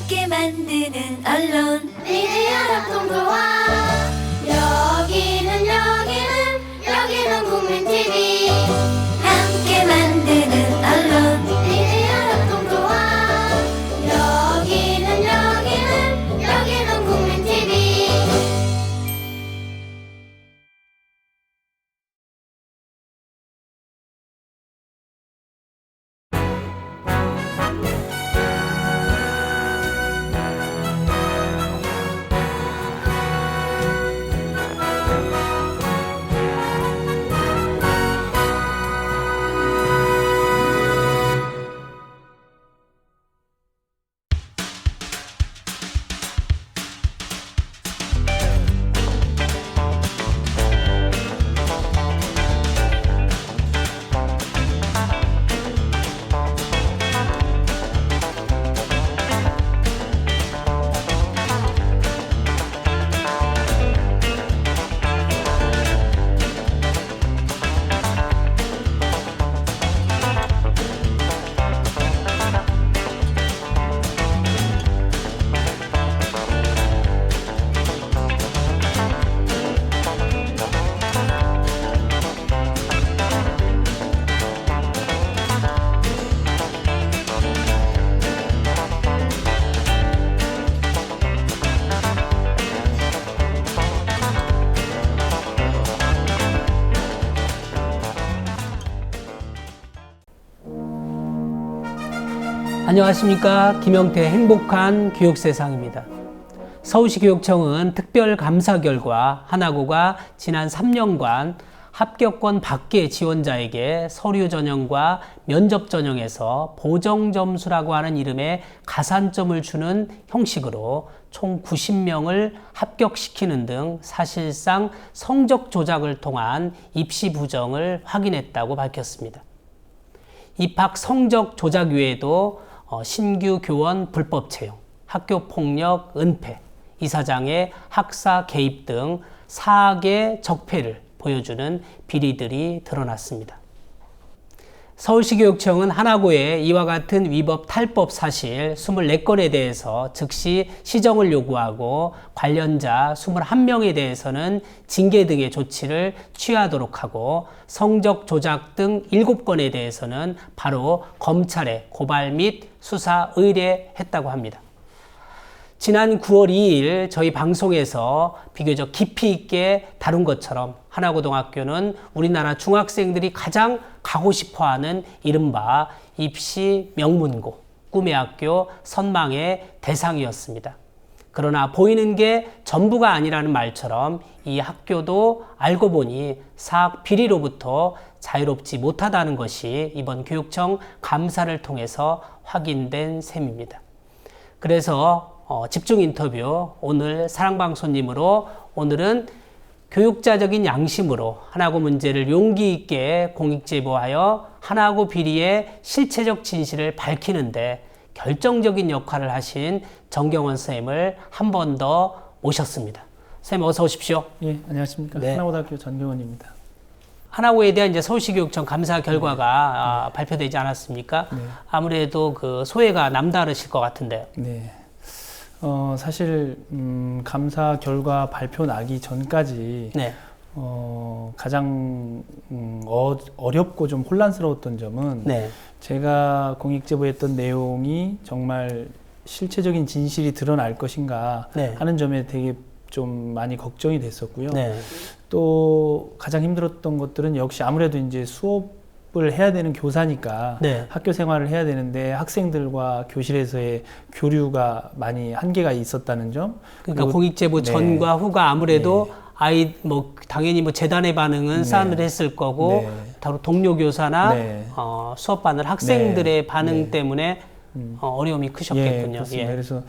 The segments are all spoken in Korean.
함께 만드는 언론 미디어 협동조합. 여기는 국민 TV. 함께 만드는 언론 미디어 협동조합. 여기는 국민 TV. 안녕하십니까. 김영태 행복한 교육세상입니다. 서울시 교육청은 특별 감사 결과 하나고가 지난 3년간 합격권 밖의 지원자에게 서류 전형과 면접 전형에서 보정 점수라고 하는 이름의 가산점을 주는 형식으로 총 90명을 합격시키는 등 사실상 성적 조작을 통한 입시 부정을 확인했다고 밝혔습니다. 입학 성적 조작 외에도 신규 교원 불법 채용, 학교 폭력, 은폐, 이사장의 학사 개입 등 사악의 적폐를 보여주는 비리들이 드러났습니다. 서울시 교육청은 하나고의 이와 같은 위법 탈법 사실 24건에 대해서 즉시 시정을 요구하고 관련자 21명에 대해서는 징계 등의 조치를 취하도록 하고 성적 조작 등 7건에 대해서는 바로 검찰에 고발 및 수사 의뢰했다고 합니다. 지난 9월 2일 저희 방송에서 비교적 깊이 있게 다룬 것처럼 하나고등학교는 우리나라 중학생들이 가장 가고 싶어하는 이른바 입시 명문고, 꿈의 학교, 선망의 대상이었습니다. 그러나 보이는 게 전부가 아니라는 말처럼 이 학교도 알고 보니 사학 비리로부터 자유롭지 못하다는 것이 이번 교육청 감사를 통해서 확인된 셈입니다. 그래서 집중 인터뷰 오늘 사랑방송님으로 오늘은 교육자적인 양심으로 하나고 문제를 용기 있게 공익 제보하여 하나고 비리의 실체적 진실을 밝히는데 결정적인 역할을 하신 정경원 선생님을 한 번 더 모셨습니다. 선생님 어서 오십시오. 예, 안녕하십니까. 네. 하나고등학교 전경원입니다. 하나고에 대한 이제 서울시 교육청 감사 결과가 발표되지 않았습니까? 네. 아무래도 그 소회가 남다르실 것 같은데요. 네. 사실 감사 결과 발표 나기 전까지 네. 가장 어렵고 좀 혼란스러웠던 점은 네. 제가 공익 제보했던 내용이 정말 실체적인 진실이 드러날 것인가 네. 하는 점에 되게 좀 많이 걱정이 됐었고요. 네. 또 가장 힘들었던 것들은 역시 아무래도 이제 수업을 해야 되는 교사니까 네. 학교 생활을 해야 되는데 학생들과 교실에서의 교류가 많이 한계가 있었다는 점. 그러니까 공익제보 네. 전과 후가 아무래도 아이 뭐 당연히 뭐 재단의 반응은 네. 싸늘했을 거고 네. 바로 동료 교사나 네. 수업 받는 학생들의 네. 반응 네. 때문에 어려움이 예, 크셨겠군요. 그렇습니다. 그래서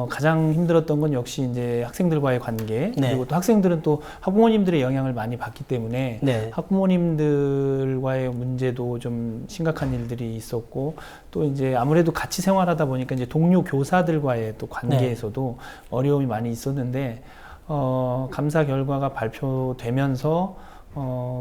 가장 힘들었던 건 역시 이제 학생들과의 관계, 네. 그리고 또 학생들은 또 학부모님들의 영향을 많이 받기 때문에 네. 학부모님들과의 문제도 좀 심각한 일들이 있었고, 또 이제 아무래도 같이 생활하다 보니까 이제 동료 교사들과의 또 관계에서도 어려움이 많이 있었는데 감사 결과가 발표되면서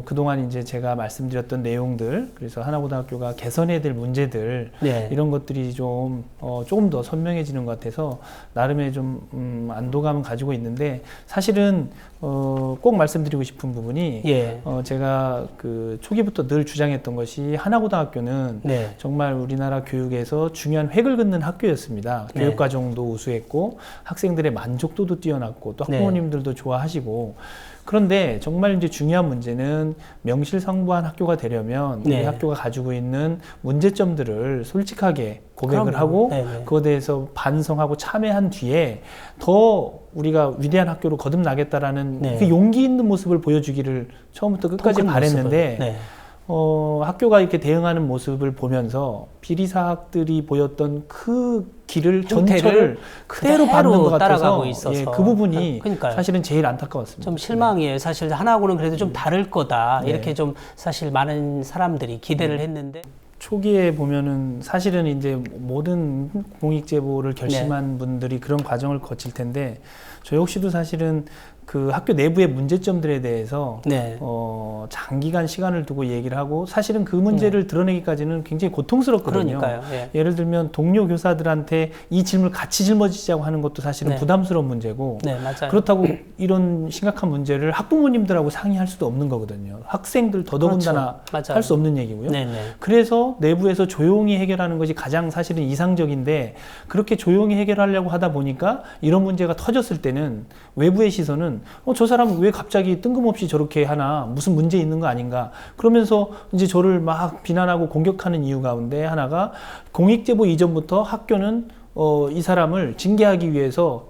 그동안 이제 제가 말씀드렸던 내용들, 그래서 하나고등학교가 개선해야 될 문제들, 네. 이런 것들이 조금 더 선명해지는 것 같아서 나름의 좀 안도감은 가지고 있는데, 사실은 꼭 말씀드리고 싶은 부분이 예. 제가 그 초기부터 늘 주장했던 것이 하나고등학교는 네. 정말 우리나라 교육에서 중요한 획을 긋는 학교였습니다. 네. 교육과정도 우수했고 학생들의 만족도도 뛰어났고 또 네. 학부모님들도 좋아하시고, 그런데 정말 이제 중요한 문제는 명실상부한 학교가 되려면 우리 네. 학교가 가지고 있는 문제점들을 솔직하게 고백을 그럼요. 하고 네네. 그거에 대해서 반성하고 참여한 뒤에 더 우리가 위대한 학교로 거듭나겠다라는 네. 그 용기 있는 모습을 보여주기를 처음부터 끝까지 큰 바랬는데 모습을. 네. 학교가 이렇게 대응하는 모습을 보면서 비리사학들이 보였던 그 길을 전체를 그대로 받는 것 따라가고 같아서 있어서. 그 부분이 그러니까요. 사실은 제일 안타까웠습니다. 좀 실망이에요. 사실 하나하고는 그래도 좀 다를 거다. 네. 이렇게 좀 사실 많은 사람들이 기대를 했는데. 초기에 보면은 사실은 이제 모든 공익제보를 결심한 분들이 그런 과정을 거칠 텐데, 저 역시도 사실은 그 학교 내부의 문제점들에 대해서 네. 장기간 시간을 두고 얘기를 하고, 사실은 그 문제를 드러내기까지는 굉장히 고통스럽거든요. 그러니까요. 예. 예를 들면 동료 교사들한테 이 질문을 같이 짊어지자고 하는 것도 사실은 네. 부담스러운 문제고, 네, 맞아요. 그렇다고 이런 심각한 문제를 학부모님들하고 상의할 수도 없는 거거든요. 학생들 더더군다나 그렇죠. 할 수 없는 얘기고요. 네, 네. 그래서 내부에서 조용히 해결하는 것이 가장 사실은 이상적인데, 그렇게 조용히 해결하려고 하다 보니까 이런 문제가 터졌을 때는 외부의 시선은 저 사람 왜 갑자기 뜬금없이 저렇게 하나, 무슨 문제 있는 거 아닌가, 그러면서 이제 저를 막 비난하고 공격하는 이유 가운데 하나가, 공익제보 이전부터 학교는 이 사람을 징계하기 위해서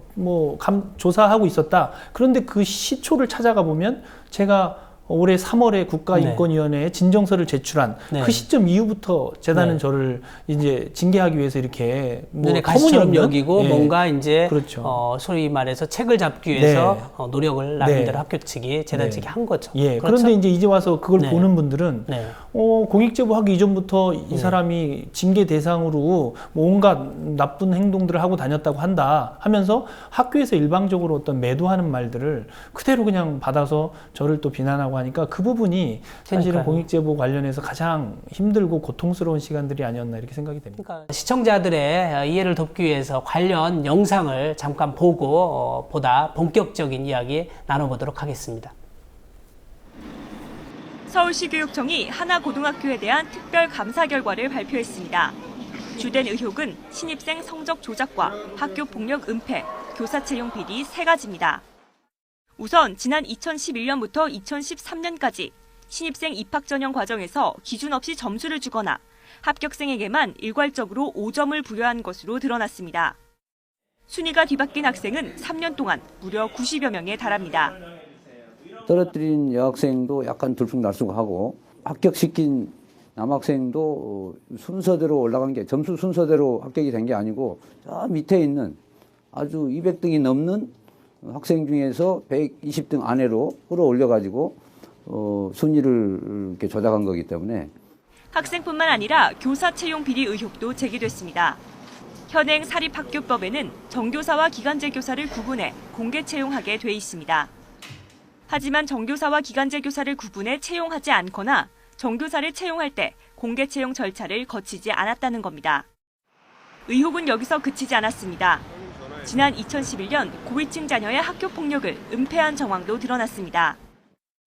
조사하고 있었다. 그런데 그 시초를 찾아가 보면 제가 올해 3월에 국가인권위원회에 진정서를 제출한 네. 그 시점 이후부터 재단은 네. 저를 이제 징계하기 위해서 이렇게 눈에 가시처럼 터무니없는? 여기고 예. 뭔가 이제 그렇죠. 소위 말해서 책을 잡기 위해서 네. 노력을 나름대로 네. 학교 측이 재단 네. 측이 한 거죠. 예. 그렇죠? 그런데 이제 와서 그걸 네. 보는 분들은 네. 공익제보 하기 이전부터 이 사람이 징계 대상으로 온갖 나쁜 행동들을 하고 다녔다고 한다 하면서 학교에서 일방적으로 어떤 매도하는 말들을 그대로 그냥 받아서 저를 또 비난하고 하니까, 그 부분이 사실은 그러니까요. 공익제보 관련해서 가장 힘들고 고통스러운 시간들이 아니었나 이렇게 생각이 됩니다. 그러니까 시청자들의 이해를 돕기 위해서 관련 영상을 잠깐 보고 보다 본격적인 이야기 나눠보도록 하겠습니다. 서울시 교육청이 하나고등학교에 대한 특별 감사 결과를 발표했습니다. 주된 의혹은 신입생 성적 조작과 학교 폭력 은폐, 교사 채용 비리 3가지입니다. 우선 지난 2011년부터 2013년까지 신입생 입학 전형 과정에서 기준 없이 점수를 주거나 합격생에게만 일괄적으로 5점을 부여한 것으로 드러났습니다. 순위가 뒤바뀐 학생은 3년 동안 무려 90여 명에 달합니다. 떨어뜨린 여학생도 약간 들쑥날쑥하고, 합격시킨 남학생도 순서대로 올라간 게, 점수 순서대로 합격이 된 게 아니고 저 밑에 있는 아주 200등이 넘는 학생 중에서 120등 안으로 끌어올려가지고 순위를 이렇게 조작한 거기 때문에. 학생뿐만 아니라 교사 채용 비리 의혹도 제기됐습니다. 현행 사립학교법에는 정교사와 기간제 교사를 구분해 공개 채용하게 돼 있습니다. 하지만 정교사와 기간제 교사를 구분해 채용하지 않거나 정교사를 채용할 때 공개 채용 절차를 거치지 않았다는 겁니다. 의혹은 여기서 그치지 않았습니다. 지난 2011년 고위층 자녀의 학교 폭력을 은폐한 정황도 드러났습니다.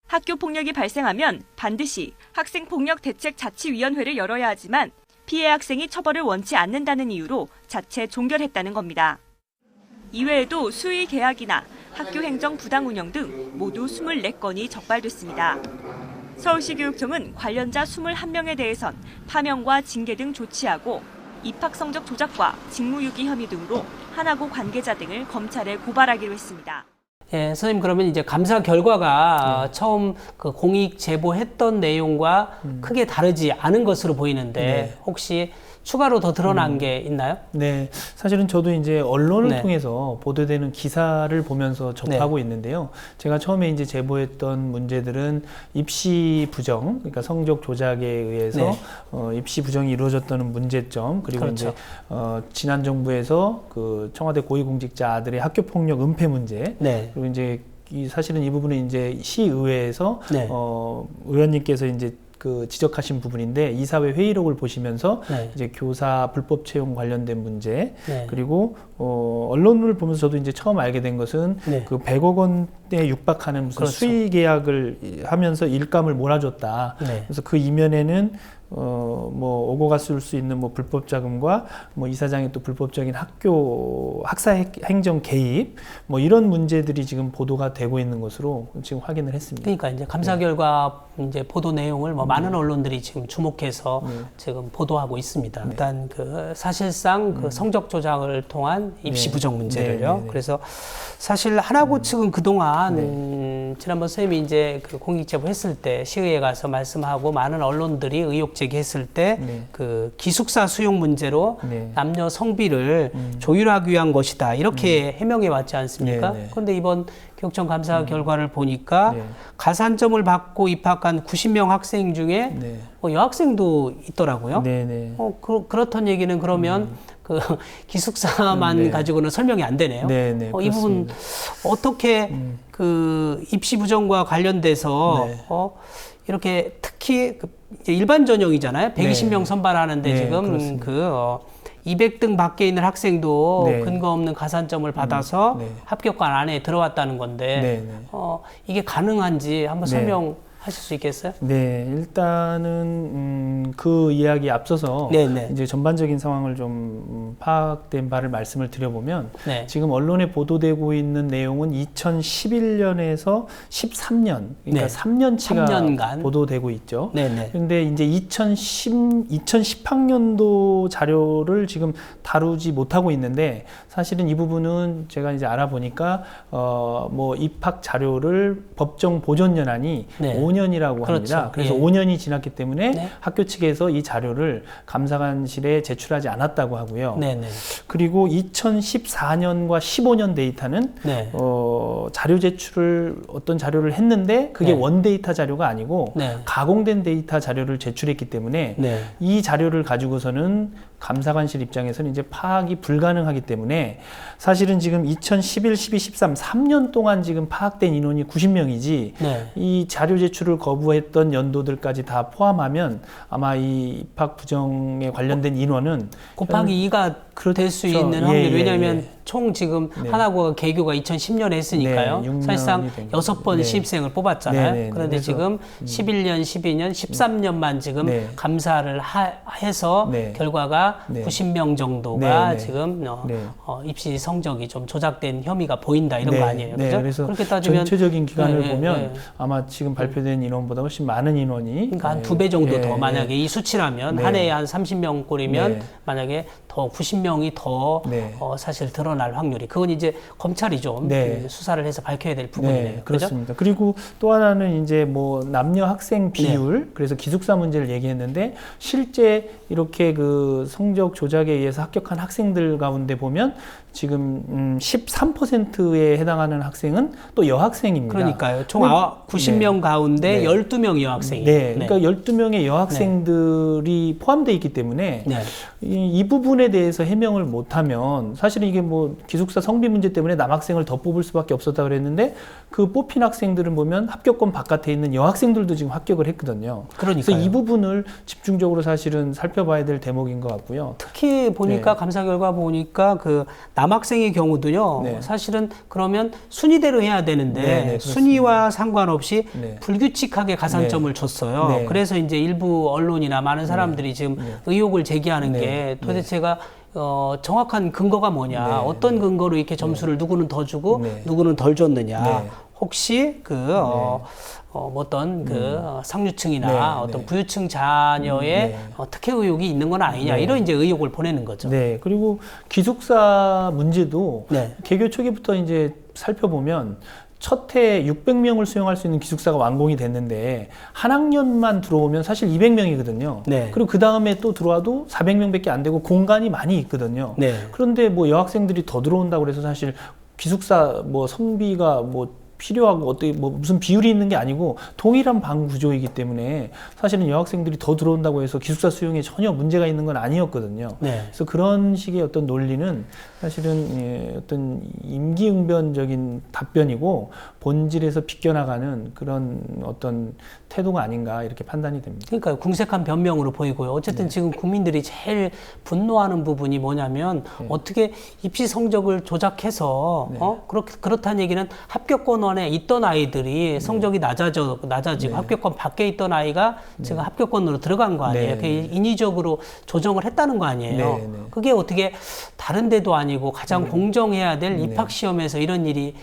학교 폭력이 발생하면 반드시 학생폭력대책자치위원회를 열어야 하지만 피해 학생이 처벌을 원치 않는다는 이유로 자체 종결했다는 겁니다. 이외에도 수의 계약이나 학교 행정 부당 운영 등 모두 24건이 적발됐습니다. 서울시 교육청은 관련자 21명에 대해선 파면과 징계 등 조치하고 입학 성적 조작과 직무유기 혐의 등으로 하나고 관계자 등을 검찰에 고발하기로 했습니다. 예, 선생님 그러면 이제 감사 결과가 처음 그 공익 제보했던 내용과 크게 다르지 않은 것으로 보이는데 네. 혹시 추가로 더 드러난 게 있나요? 네, 사실은 저도 이제 언론을 네. 통해서 보도되는 기사를 보면서 접하고 있는데요. 제가 처음에 이제 제보했던 문제들은 입시 부정, 그러니까 성적 조작에 의해서 입시 부정이 이루어졌다는 문제점, 그리고 그렇죠. 이제 지난 정부에서 그 청와대 고위공직자들의 학교 폭력 은폐 문제, 네. 그리고 이제 사실은 이 부분은 이제 시의회에서 네. 의원님께서 이제 그 지적하신 부분인데 이사회 회의록을 보시면서 네. 이제 교사 불법 채용 관련된 문제 네. 그리고 언론을 보면서 저도 이제 처음 알게 된 것은 네. 그 100억 원에 육박하는 무슨 그렇죠. 수의 계약을 하면서 일감을 몰아줬다. 네. 그래서 그 이면에는 뭐 오고 갔을 수 있는 뭐 불법 자금과 뭐 이사장의 또 불법적인 학교 학사 행정 개입 뭐 이런 문제들이 지금 보도가 되고 있는 것으로 지금 확인을 했습니다. 그러니까 이제 감사 결과 이제 보도 내용을 뭐 많은 언론들이 지금 주목해서 지금 보도하고 있습니다. 일단 그 사실상 그 성적 조작을 통한 입시 부정 문제를요. 네. 그래서 사실 하나고 측은 그동안 지난번 선생님이 이제 그 공익제보 했을 때 시의회 가서 말씀하고 많은 언론들이 의혹 제기했을 때 그 기숙사 수용 문제로 네. 남녀 성비를 조율하기 위한 것이다 이렇게 해명해 왔지 않습니까? 네. 그런데 이번 교육청 감사 결과를 보니까 네. 가산점을 받고 입학한 90명 학생 중에 네. 여학생도 있더라고요. 네네. 그렇던 얘기는 그러면 그 기숙사만 가지고는 설명이 안 되네요. 네네. 이 부분 어떻게 그 입시 부정과 관련돼서 네. 이렇게 특히 그 이제 일반 전형이잖아요. 120명 선발하는데 네, 지금 그렇습니다. 그 200등 밖에 있는 학생도 네. 근거 없는 가산점을 받아서 네. 합격관 안에 들어왔다는 건데 네. 이게 가능한지 한번 네. 설명하실 수 있겠어요? 네, 일단은 그 이야기 앞서서 네네. 이제 전반적인 상황을 좀 파악된 바를 말씀을 드려보면 네. 지금 언론에 보도되고 있는 내용은 2011년에서 13년, 그러니까 네. 3년치가 3년간. 보도되고 있죠. 네네. 그런데 이제 2010학년도 자료를 지금 다루지 못하고 있는데 사실은 이 부분은 제가 이제 알아보니까 뭐 입학 자료를 법정 보존 연한이 네. 5년이라고 그렇죠. 합니다. 그래서 예. 5년이 지났기 때문에 네. 학교 측에서 이 자료를 감사관실에 제출하지 않았다고 하고요. 네네. 그리고 2014년과 15년 데이터는 네. 자료 제출을 어떤 자료를 했는데 그게 네. 원데이터 자료가 아니고 네. 가공된 데이터 자료를 제출했기 때문에 네. 이 자료를 가지고서는 감사관실 입장에서는 이제 파악이 불가능하기 때문에 사실은 지금 2011, 12, 13, 3년 동안 지금 파악된 인원이 90명이지 네. 이 자료 제출을 거부했던 연도들까지 다 포함하면 아마 이 입학 부정에 관련된 인원은 곱하기 2가 될 수 그렇죠. 있는 확률. 예, 예, 왜냐하면 예. 총 지금 네. 하나고가 개교가 2010년에 했으니까요. 네, 6년이 사실상 된 6번 네. 시입생을 뽑았잖아요. 네, 네, 네. 그런데 그래서, 지금 11년, 12년, 13년만 지금 네. 감사를 해서 네. 결과가 네. 90명 정도가 네, 네. 지금 네. 입시 성적이 좀 조작된 혐의가 보인다 이런 거 아니에요. 네, 그죠? 그래서 그렇게 따지면 전체적인 기간을 네, 보면 네. 아마 지금 발표된 인원보다 훨씬 많은 인원이 그러니까 한 네, 2배 정도 예, 더 만약에 예. 이 수치라면 네. 한 해에 한 30명 꼴이면 네. 만약에 더 90명이 더 네. 사실 드러날 확률이 그건 이제 검찰이 좀 네. 그 수사를 해서 밝혀야 될 부분이네요. 네, 그죠? 그렇습니다. 그리고 또 하나는 이제 뭐 남녀 학생 비율, 그래서 기숙사 문제를 얘기했는데 실제 이렇게 그 성적 조작에 의해서 합격한 학생들 가운데 보면 지금 13%에 해당하는 학생은 또 여학생입니다. 그러니까요. 총 90명 가운데 네. 12명이 여학생이에요. 네, 그러니까 12명의 여학생들이 포함되어 있기 때문에 네. 이 부분에 대해서 해명을 못하면 사실은 이게 뭐 기숙사 성비 문제 때문에 남학생을 더 뽑을 수밖에 없었다 그랬는데 그 뽑힌 학생들은 보면 합격권 바깥에 있는 여학생들도 지금 합격을 했거든요. 그러니까요. 그래서 이 부분을 집중적으로 사실은 살펴봐야 될 대목인 것 같고요. 특히 보니까 네. 감사 결과 보니까 그 남학생의 경우도요. 네. 사실은 그러면 순위대로 해야 되는데 네, 네, 그렇습니다. 순위와 상관없이 네. 불규칙하게 가산점을 줬어요. 네. 그래서 이제 일부 언론이나 많은 사람들이 지금 의혹을 제기하는 네. 게 도대체가 정확한 근거가 뭐냐, 네. 어떤 근거로 이렇게 점수를 누구는 더 주고 네. 누구는 덜 줬느냐. 네. 혹시 어떤 상류층이나 네, 어떤 네. 부유층 자녀의 네. 특혜 의혹이 있는 건 아니냐, 네. 이런 이제 의혹을 보내는 거죠. 네, 그리고 기숙사 문제도 네. 개교 초기부터 이제 살펴보면 첫 해 600명을 수용할 수 있는 기숙사가 완공이 됐는데 한 학년만 들어오면 사실 200명이거든요. 네. 그리고 그 다음에 또 들어와도 400명밖에 안 되고 공간이 많이 있거든요. 네. 그런데 뭐 여학생들이 더 들어온다고 그래서 사실 기숙사 뭐 성비가 뭐 필요하고 어떻게 뭐 무슨 비율이 있는 게 아니고 동일한 방 구조이기 때문에 사실은 여학생들이 더 들어온다고 해서 기숙사 수용에 전혀 문제가 있는 건 아니었거든요. 네. 그래서 그런 식의 어떤 논리는 사실은 어떤 임기응변적인 답변이고 본질에서 비껴나가는 그런 어떤 태도가 아닌가 이렇게 판단이 됩니다. 그러니까 궁색한 변명으로 보이고요. 어쨌든 지금 국민들이 제일 분노하는 부분이 뭐냐면 어떻게 입시 성적을 조작해서 그렇다는 얘기는 합격권원에 있던 아이들이 성적이 낮아지고 합격권 밖에 있던 아이가 지금 합격권으로 들어간 거 아니에요. 그게 인위적으로 조정을 했다는 거 아니에요. 그게 어떻게 다른 데도 아니고 가장 공정해야 될 입학 시험에서 이런 일이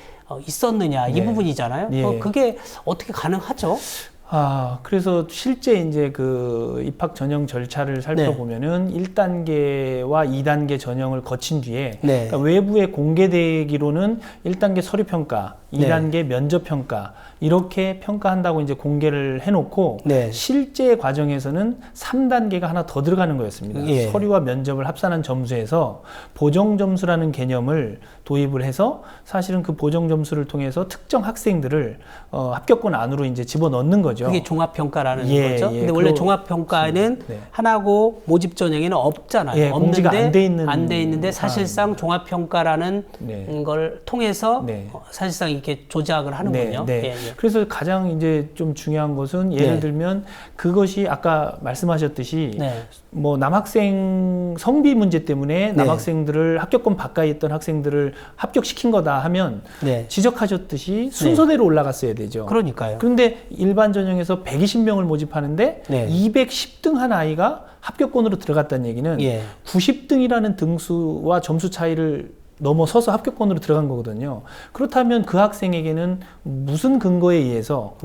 있었느냐 이 부분이잖아요. 그게 어떻게 가능하죠? 그래서 실제 이제 그 입학 전형 절차를 살펴보면은 1단계와 2단계 전형을 거친 뒤에 그러니까 외부에 공개되기로는 1단계 서류 평가, 2단계 면접 평가 이렇게 평가한다고 이제 공개를 해놓고 실제 과정에서는 3단계가 하나 더 들어가는 거였습니다. 서류와 면접을 합산한 점수에서 보정 점수라는 개념을 도입을 해서 사실은 그 보정 점수를 통해서 특정 학생들을 합격권 안으로 이제 집어넣는 거죠. 그게 종합평가라는 거죠. 근데 원래 종합평가에는 하나고 모집 전형에는 없잖아요. 공지가 안 돼 있는데 사실상 종합평가라는 걸 통해서 사실상 이렇게 조작을 하는군요. 그래서 가장 이제 좀 중요한 것은 예를 들면 그것이 아까 말씀하셨듯이 뭐 남학생 성비 문제 때문에 남학생들을 합격권 바깥에 있던 학생들을 합격시킨 거다 하면 지적하셨듯이 순서대로 올라갔어야 되죠. 그러니까요. 그런데 일반 전형에서 120명을 모집하는데 210등 한 아이가 합격권으로 들어갔다는 얘기는 90등이라는 등수와 점수 차이를 넘어서서 합격권으로 들어간 거거든요. 그렇다면 그 학생에게는 무슨 근거에 의해서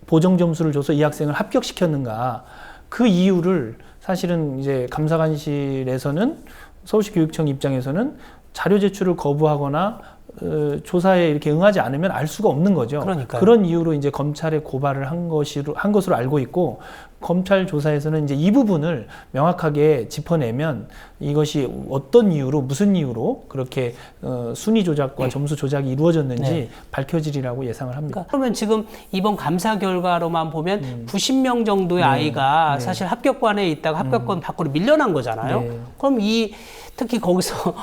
보정 점수를 줘서 이 학생을 합격시켰는가? 그 이유를 사실은 이제 감사관실에서는 서울시 교육청 입장에서는 자료 제출을 거부하거나 조사에 이렇게 응하지 않으면 알 수가 없는 거죠. 그러니까요. 그런 이유로 이제 검찰에 고발을 한 것으로 알고 있고, 검찰 조사에서는 이제 이 부분을 명확하게 짚어내면 이것이 어떤 이유로, 무슨 이유로 그렇게 순위 조작과 점수 조작이 이루어졌는지 밝혀지리라고 예상을 합니다. 그러면 지금 이번 감사 결과로만 보면 90명 정도의 아이가 사실 합격권에 있다가 합격권 밖으로 밀려난 거잖아요. 그럼 특히 거기서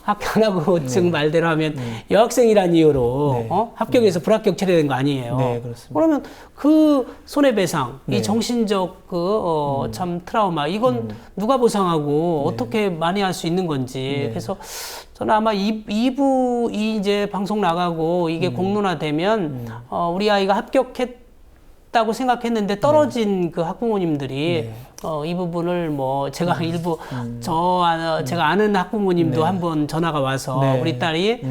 학교 안 하고 지금 말대로 하면 여학생이라는 이유로 합격에서 불합격 처리된 거 아니에요. 그렇습니다. 그러면 그 손해배상, 이 정신적 참 트라우마, 이건 누가 보상하고 어떻게 많이 할 수 있는 건지. 그래서 저는 아마 이제 방송 나가고 이게 공론화되면 우리 아이가 합격했다고 생각했는데 떨어진 그 학부모님들이 이 부분을 뭐 제가 일부 제가 아는 학부모님도 한번 전화가 와서 우리 딸이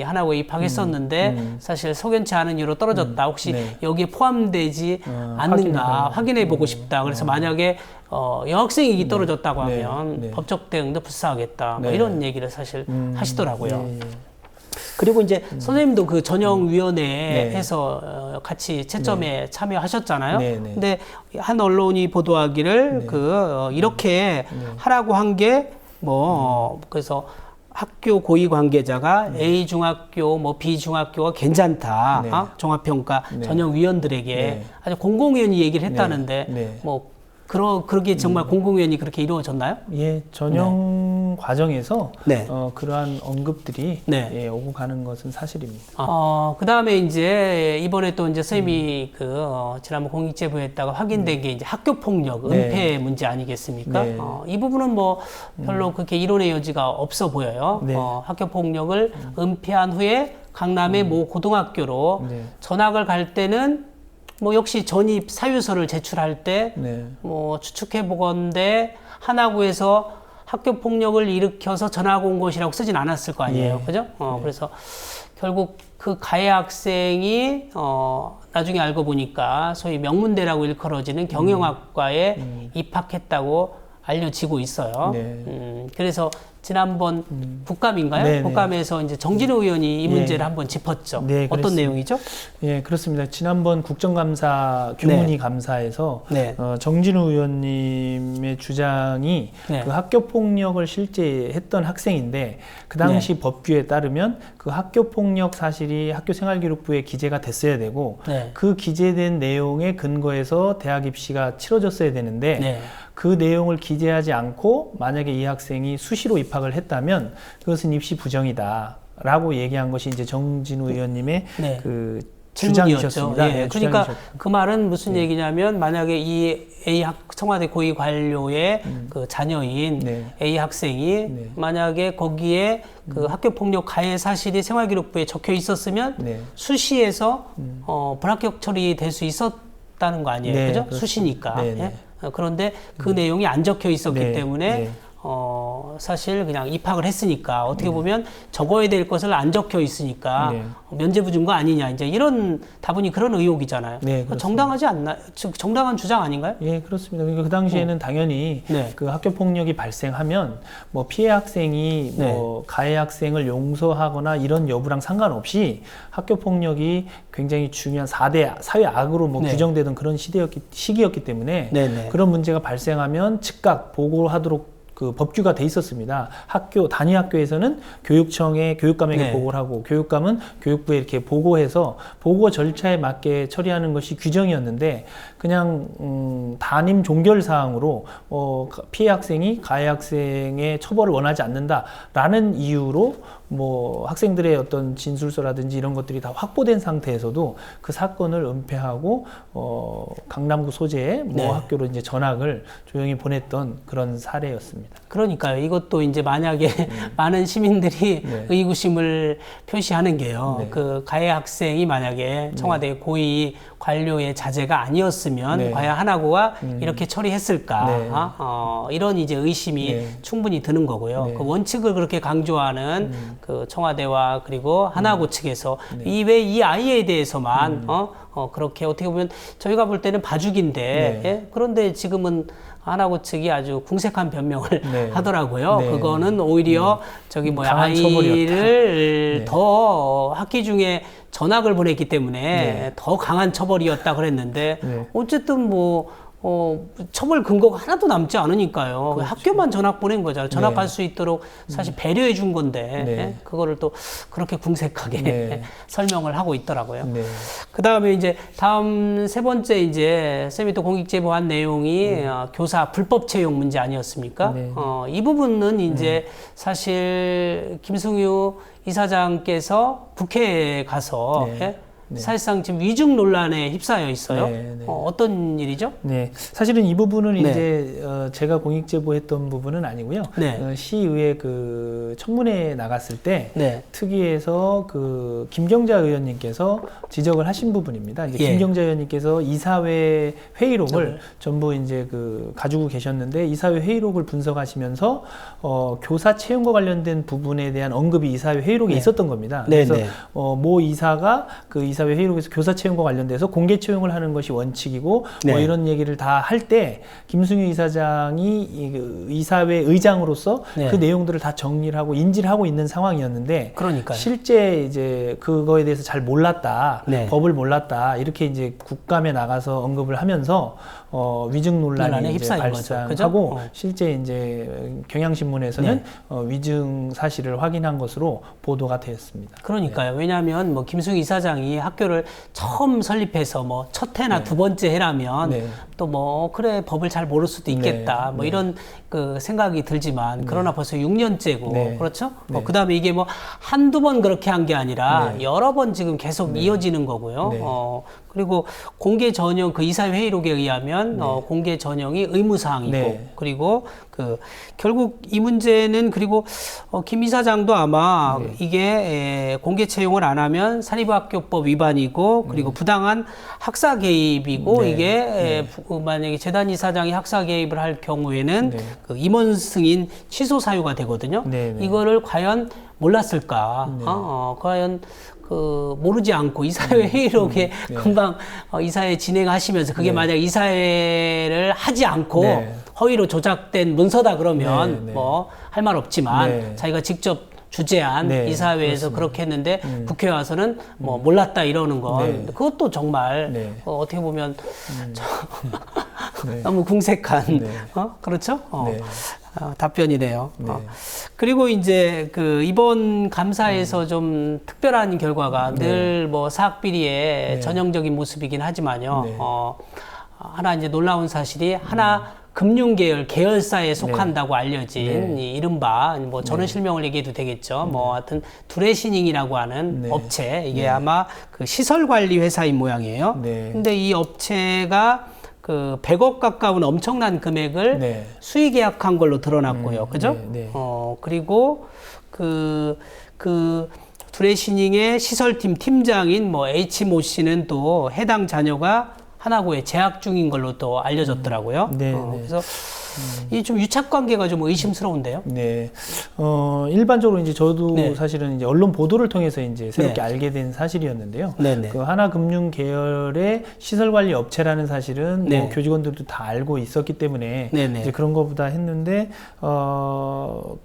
하나고에 입학했었는데 사실 석연치 않은 이유로 떨어졌다. 혹시 여기에 포함되지 않는가 확인해 보고 싶다. 그래서 만약에 여학생이 떨어졌다고 하면 법적 대응도 불사하겠다. 뭐 이런 얘기를 사실 하시더라고요. 그리고 이제 선생님도 그 전형위원회에서 같이 채점에 참여하셨잖아요. 근데 한 언론이 보도하기를 이렇게 하라고 한 게 그래서 학교 고위 관계자가 A 중학교, B 중학교가 괜찮다. 종합평가 전형위원들에게 아주 공공연히 얘기를 했다는데 그러기에 정말 공공연히 그렇게 이루어졌나요? 전형 과정에서 그러한 언급들이 오고 가는 것은 사실입니다. 그 다음에 이제 이번에 또 이제 선생님이 지난번 공익제보했다가 확인된 게 이제 학교폭력, 은폐 문제 아니겠습니까? 이 부분은 별로 그렇게 이론의 여지가 없어 보여요. 학교폭력을 은폐한 후에 강남의 모 고등학교로 전학을 갈 때는 역시 전입 사유서를 제출할 때 추측해 보건대 하나구에서 학교 폭력을 일으켜서 전학 온 것이라고 쓰진 않았을 거 아니에요, 그죠? 그래서 결국 그 가해 학생이 나중에 알고 보니까 소위 명문대라고 일컬어지는 경영학과에 입학했다고 알려지고 있어요. 그래서 지난번 국감인가요? 네네. 국감에서 이제 정진우 의원이 이 문제를 예. 한번 짚었죠. 네, 어떤 그랬습니다. 내용이죠? 예, 그렇습니다. 지난번 국정감사 교문위 감사에서 네. 정진우 의원님의 주장이 네. 그 학교 폭력을 실제 했던 학생인데 그 당시 법규에 따르면 그 학교 폭력 사실이 학교생활기록부에 기재가 됐어야 되고 네. 그 기재된 내용에 근거해서 대학 입시가 치러졌어야 되는데 네. 그 내용을 기재하지 않고 만약에 이 학생이 수시로 입학을 했다면 그것은 입시 부정이다라고 얘기한 것이 이제 정진우 의원님의 네. 그 질문이었죠. 주장이셨습니다. 예. 네, 그러니까 주장이셨고. 그 말은 무슨 얘기냐면 만약에 이 A 청와대 고위 관료의 그 자녀인 네. A 학생이 네. 만약에 거기에 그 학교 폭력 가해 사실이 생활기록부에 적혀 있었으면 네. 수시에서 불합격 처리될 수 있었다는 거 아니에요, 네, 그죠? 그렇습니다. 수시니까. 네, 네. 예? 그런데 그 내용이 안 적혀 있었기 네, 때문에 네. 사실 그냥 입학을 했으니까 어떻게 보면 적어야 될 것을 안 적혀 있으니까 네. 면제부 준 거 아니냐 이제 이런 다분히 그런 의혹이잖아요. 네, 그렇습니다. 정당하지 않나? 정당한 주장 아닌가요? 예, 그렇습니다. 그러니까 그 당시에는 당연히 네. 그 학교 폭력이 발생하면 뭐 피해 학생이 네. 뭐 가해 학생을 용서하거나 이런 여부랑 상관없이 학교 폭력이 굉장히 중요한 4대 사회 악으로 뭐 네. 규정되던 그런 시기였기 때문에 네, 네. 그런 문제가 발생하면 즉각 보고하도록 그 법규가 돼 있었습니다. 학교 단위 학교에서는 교육청에 교육감에게 네. 보고를 하고 교육감은 교육부에 이렇게 보고해서 보고 절차에 맞게 처리하는 것이 규정이었는데 그냥 담임 종결 사항으로 피해 학생이 가해 학생의 처벌을 원하지 않는다라는 이유로 뭐 학생들의 어떤 진술서라든지 이런 것들이 다 확보된 상태에서도 그 사건을 은폐하고 강남구 소재의 모 네. 학교로 이제 전학을 조용히 보냈던 그런 사례였습니다. 그러니까요. 이것도 이제 만약에 많은 시민들이 네. 의구심을 표시하는 게요. 네. 그 가해 학생이 만약에 청와대 고위 관료의 자제가 아니었으면 네. 과연 하나고가 이렇게 처리했을까? 네. 이런 이제 의심이 네. 충분히 드는 거고요. 네. 그 원칙을 그렇게 강조하는 그 청와대와 그리고 하나고 측에서 이 왜 이 아이에 대해서만 그렇게 어떻게 보면 저희가 볼 때는 봐주기인데 네. 예? 그런데 지금은 하나고 측이 아주 궁색한 변명을 네. 하더라고요. 네. 그거는 오히려 저기 뭐야 강한 처벌이었다. 아이를 네. 더 학기 중에 전학을 보냈기 때문에 네. 더 강한 처벌이었다 그랬는데 네. 어쨌든 뭐 처벌 근거가 하나도 남지 않으니까요. 학교만 전학 보낸 거잖아요. 전학할 수 있도록 사실 배려해 준 건데 네. 예? 그거를 또 그렇게 궁색하게 네. 설명을 하고 있더라고요. 네. 그 다음에 이제 다음 세 번째 이제 쌤이 또 공익 제보한 내용이 교사 불법 채용 문제 아니었습니까? 네. 이 부분은 이제 사실 김승유 이사장께서 국회에 가서 네. 예? 네. 사실상 지금 위증 논란에 휩싸여 있어요. 네, 네. 어떤 일이죠? 네, 사실은 이 부분은 네. 이제 제가 공익 제보했던 부분은 아니고요. 네. 시의회 그 청문회에 나갔을 때 네. 특위에서 그 김경자 의원님께서 지적을 하신 부분입니다. 이제 예. 김경자 의원님께서 이사회 회의록을 전부 이제 그 가지고 계셨는데 이사회 회의록을 분석하시면서 교사 채용과 관련된 부분에 대한 언급이 이사회 회의록에 네. 있었던 겁니다. 네, 그래서 네. 모 이사가 그 이사회 회의록에서 교사 채용과 관련돼서 공개 채용을 하는 것이 원칙이고 네. 뭐 이런 얘기를 다 할 때 김승유 이사장이 그 이사회 의장으로서 네. 그 내용들을 다 정리를 하고 인지를 하고 있는 상황이었는데 그러니까요. 실제 이제 그거에 대해서 잘 몰랐다, 네. 법을 몰랐다 이렇게 이제 국감에 나가서 언급을 하면서 위증 논란에 논란이 이제 휩싸인 거죠. 발생하고 그죠? 실제 이제 경향신문에서는 네. 위증 사실을 확인한 것으로 보도가 되었습니다. 그러니까요. 왜냐하면 뭐 김승희 이사장이 학교를 처음 설립해서 뭐 첫 해나 네. 두 번째 해라면 네. 또 뭐 그래 법을 잘 모를 수도 있겠다 네. 뭐 네. 이런 그 생각이 들지만 그러나 벌써 6년째고 네. 그렇죠? 네. 그다음에 이게 뭐 한두 번 그렇게 한 게 아니라 네. 여러 번 지금 계속 이어지는 거고요. 네. 그리고 공개 전형 그 이사회 회의록에 의하면 공개 전형이 의무 사항이고 네. 그리고 그 결국 이 문제는 그리고 김 이사장도 아마 네. 이게 공개 채용을 안 하면 사립학교법 위반이고 그리고 부당한 학사 개입이고 네. 이게 만약에 재단 이사장이 학사 개입을 할 경우에는 네. 그 임원 승인 취소 사유가 되거든요. 네, 네. 이거를 과연 몰랐을까? 네. 과연 그 모르지 않고 이사회 회의록에 네. 금방 이사회 진행하시면서 그게 네. 만약 이사회를 하지 않고 네. 허위로 조작된 문서다 그러면 네, 네. 뭐 할 말 없지만 네. 자기가 직접 주재한 네, 이사회에서 그렇습니다. 그렇게 했는데 국회에 와서는 뭐 몰랐다 이러는 건 네. 그것도 정말 네. 어떻게 보면 네. 너무 궁색한 네. 그렇죠? 네. 답변이네요. 네. 그리고 이제 그 이번 감사에서 좀 특별한 결과가 늘 뭐 사학 비리의 네. 전형적인 모습이긴 하지만요. 네. 하나 이제 놀라운 사실이 하나 금융계열 계열사에 속한다고 알려진 네. 이 이른바 뭐 저는 실명을 얘기해도 되겠죠. 뭐 하여튼 두레시닝이라고 하는 네. 업체 이게 아마 그 시설 관리 회사인 모양이에요. 네. 근데 이 업체가 그 100억 가까운 엄청난 금액을 네. 수의 계약한 걸로 드러났고요. 그죠? 네, 네. 그리고 그 드레시닝의 시설팀 팀장인 뭐 H모 씨는 또 해당 자녀가 하나고에 재학 중인 걸로 또 알려졌더라고요. 네, 네. 그래서 이 좀 유착 관계가 좀 의심스러운데요. 네. 일반적으로 이제 저도 네. 사실은 이제 언론 보도를 통해서 이제 새롭게 네. 알게 된 사실이었는데요. 네네. 그 하나금융 계열의 시설 관리 업체라는 사실은 네. 뭐 교직원들도 다 알고 있었기 때문에 네네. 이제 그런 것보다 했는데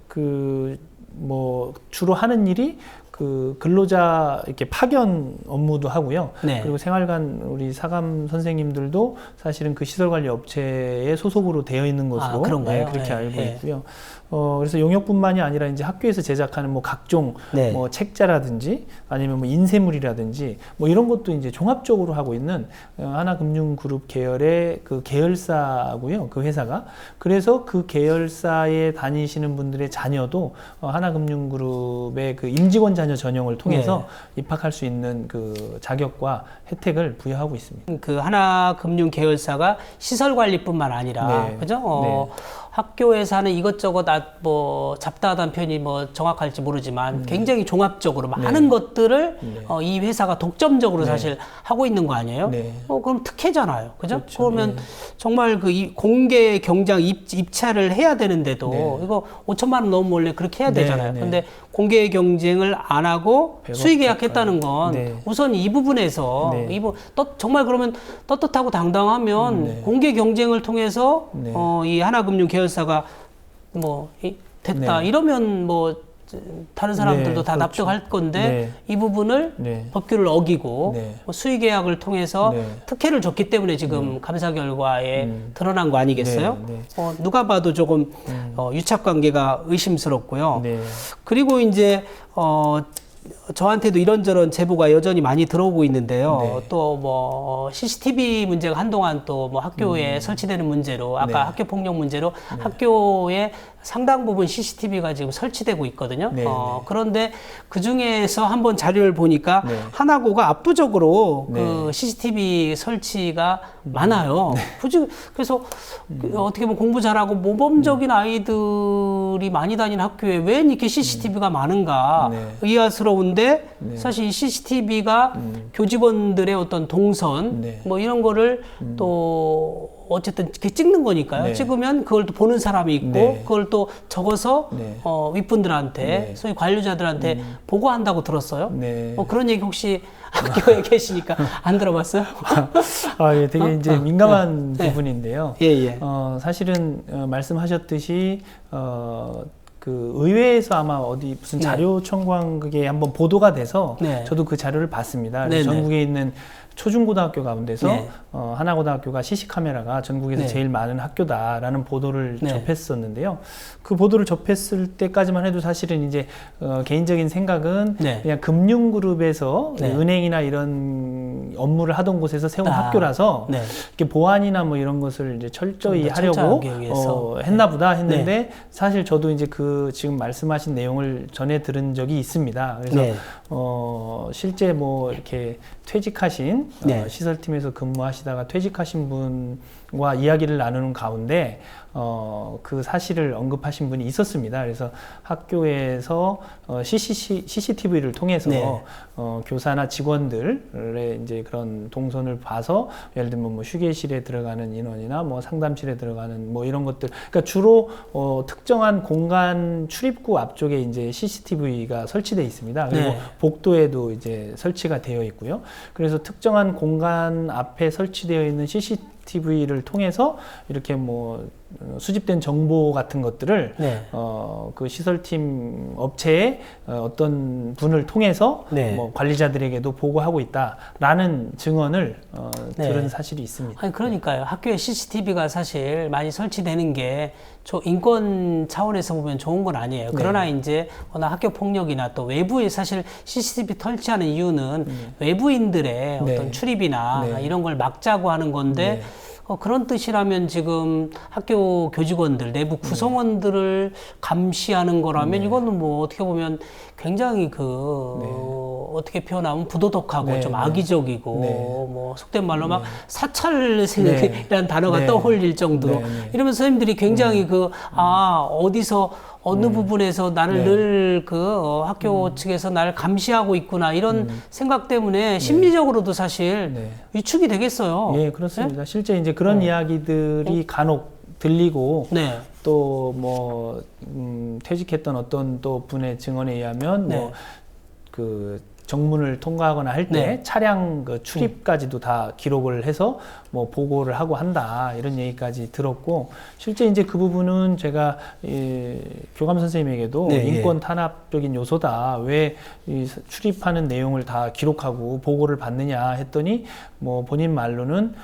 그 뭐 주로 하는 일이 그 근로자 이렇게 파견 업무도 하고요. 네. 그리고 생활관 우리 사감 선생님들도 사실은 그 시설 관리 업체에 소속으로 되어 있는 것으로 그런가요? 네, 그렇게 네, 알고 네. 있고요. 그래서 용역뿐만이 아니라 이제 학교에서 제작하는 뭐 각종 네. 뭐 책자라든지 아니면 뭐 인쇄물이라든지 뭐 이런 것도 이제 종합적으로 하고 있는 하나금융그룹 계열의 그 계열사고요. 그 회사가. 그래서 그 계열사에 다니시는 분들의 자녀도 하나금융그룹의 그 임직원 자녀 전형을 통해서 입학할 수 있는 그 자격과 혜택을 부여하고 있습니다. 그 하나금융 계열사가 시설 관리뿐만 아니라 네. 그죠? 네. 학교에서 하는 이것저것 뭐 잡다하다는 표현이 뭐 정확할지 모르지만 굉장히 종합적으로 많은 것들을 이 회사가 독점적으로 사실 하고 있는 거 아니에요? 네. 그럼 특혜잖아요, 그죠? 그렇죠. 그러면 정말 그 공개 경쟁 입찰을 해야 되는데도 네. 이거 5천만 원 넘으면 원래 그렇게 해야 네, 되잖아요. 네. 근데 공개 경쟁을 안 하고 100억 수의 계약했다는 건 네. 우선 이 부분에서 네. 정말 그러면 떳떳하고 당당하면 네. 공개 경쟁을 통해서 네. 이 하나금융 계열사가 됐다 네. 이러면 뭐 다른 사람들도 네, 다 그렇죠. 납득할 건데 네. 이 부분을 네. 법규를 어기고 네. 수의 계약을 통해서 네. 특혜를 줬기 때문에 지금 감사 결과에 드러난 거 아니겠어요? 네, 네. 누가 봐도 조금 유착 관계가 의심스럽고요. 네. 그리고 이제 저한테도 이런저런 제보가 여전히 많이 들어오고 있는데요. 네. 또 뭐 CCTV 문제가 한동안 또 뭐 학교에 설치되는 문제로 아까 네. 학교 학교 폭력 문제로 학교에 상당 부분 CCTV가 지금 설치되고 있거든요. 네, 네. 그런데 그 중에서 한번 자료를 보니까 네. 하나고가 압도적으로 네. 그 CCTV 설치가 많아요. 그래서 어떻게 보면 공부 잘하고 모범적인 아이들이 많이 다니는 학교에 왜 이렇게 CCTV가 많은가 네. 의아스러운데 네. 사실 이 CCTV가 교직원들의 어떤 동선 네. 뭐 이런 거를 또 어쨌든 이렇게 찍는 거니까요. 네. 찍으면 그걸 또 보는 사람이 있고 네. 그걸 또 적어서 네. 윗분들한테 네. 소위 관료자들한테 보고한다고 들었어요. 네. 그런 얘기 혹시 학교에 계시니까 안 들어봤어요? 예, 되게 이제 민감한 네. 부분인데요. 예, 예. 사실은 말씀하셨듯이 그 의회에서 아마 어디 무슨 네. 자료 청구한 그게 한번 보도가 돼서 네. 저도 그 자료를 봤습니다. 네네. 그래서 전국에 있는 초중고등학교 가운데서 네. 하나고등학교가 CC카메라가 전국에서 네. 제일 많은 학교다라는 보도를 네. 접했었는데요. 그 보도를 접했을 때까지만 해도 사실은 이제 개인적인 생각은 네. 그냥 금융그룹에서 네. 은행이나 이런 업무를 하던 곳에서 세운 아, 학교라서 네. 이렇게 보안이나 뭐 이런 것을 이제 철저히 좀더 하려고 철저하기 위해서. 했나 보다 했는데 네. 사실 저도 이제 그 지금 말씀하신 내용을 전해 들은 적이 있습니다. 그래서 네. 실제 뭐 이렇게 퇴직하신 네. 시설팀에서 근무하시다가 퇴직하신 분과 이야기를 나누는 가운데 그 사실을 언급하신 분이 있었습니다. 그래서 학교에서 CCTV를 통해서 네. 교사나 직원들의 이제 그런 동선을 봐서 예를 들면 뭐 휴게실에 들어가는 인원이나 뭐 상담실에 들어가는 뭐 이런 것들, 그러니까 주로 특정한 공간 출입구 앞쪽에 이제 CCTV가 설치되어 있습니다. 그리고 네. 복도에도 이제 설치가 되어 있고요. 그래서 특정한 공간 앞에 설치되어 있는 CCTV를 통해서 이렇게 뭐 수집된 정보 같은 것들을 네. 그 시설팀 업체의 어떤 분을 통해서 네. 뭐 관리자들에게도 보고하고 있다라는 증언을 네. 들은 사실이 있습니다. 아니 그러니까요. 학교에 CCTV가 사실 많이 설치되는 게 인권 차원에서 보면 좋은 건 아니에요. 그러나 이제 워낙 학교 폭력이나 또 외부에 사실 CCTV 설치하는 이유는 외부인들의 네. 어떤 출입이나 네. 이런 걸 막자고 하는 건데 네. 그런 뜻이라면 지금 학교 교직원들, 내부 구성원들을 감시하는 거라면 이거는 뭐 어떻게 보면 굉장히 어떻게 표현하면 부도덕하고 네, 좀 네. 악의적이고 네. 뭐 속된 말로 막 사찰이라는 단어가 네. 떠올릴 정도로 네, 네. 이러면 선생님들이 굉장히 어디서 어느 부분에서 나를 네. 늘 학교 측에서 나를 감시하고 있구나 이런 생각 때문에 심리적으로도 사실 네. 위축이 되겠어요. 예, 그렇습니다. 실제 이제 그런 이야기들이 간혹 들리고 네. 또 뭐 퇴직했던 어떤 또 분의 증언에 의하면 네. 뭐 그 정문을 통과하거나 할 때 네. 차량 그 출입까지도 다 기록을 해서 뭐 보고를 하고 한다 이런 얘기까지 들었고 실제 이제 그 부분은 제가 교감 선생님에게도 네, 인권 탄압적인 요소다 왜 이 출입하는 내용을 다 기록하고 보고를 받느냐 했더니 뭐 본인 말로는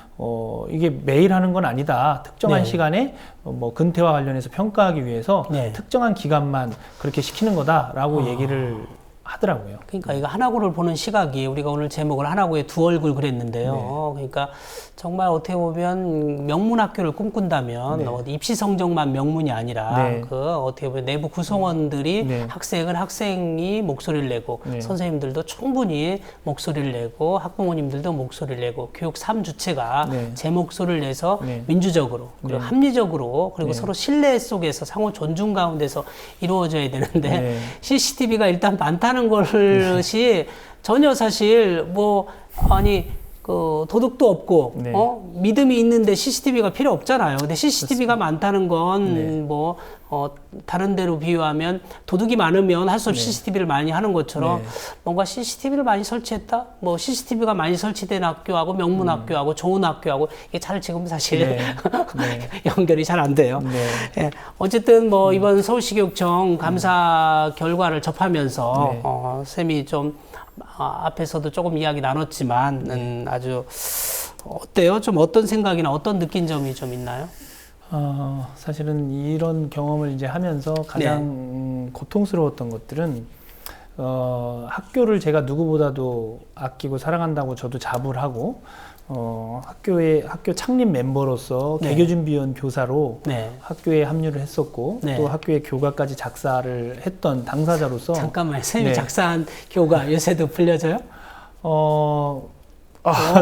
이게 매일 하는 건 아니다 특정한 네. 시간에 뭐 근태와 관련해서 평가하기 위해서 네. 특정한 기간만 그렇게 시키는 거다라고 얘기를 하더라고요. 그러니까 이거 하나고를 보는 시각이 우리가 오늘 제목을 하나고의 두 얼굴 그랬는데요. 그러니까 정말 어떻게 보면 명문 학교를 꿈꾼다면 네. 어디 입시 성적만 명문이 아니라 네. 어떻게 보면 내부 구성원들이 네. 학생은 학생이 목소리를 내고 네. 선생님들도 충분히 목소리를 내고 학부모님들도 목소리를 내고 교육 3주체가 네. 제 목소리를 내서 네. 민주적으로 그리고 네. 합리적으로 그리고 네. 서로 신뢰 속에서 상호 존중 가운데서 이루어져야 되는데 네. CCTV가 일단 많다는 것이 전혀 사실 도덕도 없고 네. 믿음이 있는데 CCTV가 필요 없잖아요. 근데 CCTV가 많다는 건 네. 다른 데로 비유하면 도둑이 많으면 할 수 없이 네. CCTV를 많이 하는 것처럼 네. 뭔가 CCTV를 많이 설치했다. CCTV가 많이 설치된 학교하고 명문 학교하고 좋은 학교하고 이게 잘 지금 사실 네. 네. 연결이 잘 안 돼요. 네. 예, 어쨌든 이번 서울시교육청 감사 결과를 접하면서 네. 쌤이 좀 앞에서도 조금 이야기 나눴지만 아주 어때요? 좀 어떤 생각이나 어떤 느낀 점이 좀 있나요? 사실은 이런 경험을 이제 하면서 가장 고통스러웠던 것들은 학교를 제가 누구보다도 아끼고 사랑한다고 저도 자부를 하고 학교 창립 멤버로서 네. 개교준비원 교사로 네. 학교에 합류를 했었고 네. 또 학교의 교과까지 작사를 했던 당사자로서 잠깐만요. 쌤이 네. 작사한 교가 요새도 불려져요?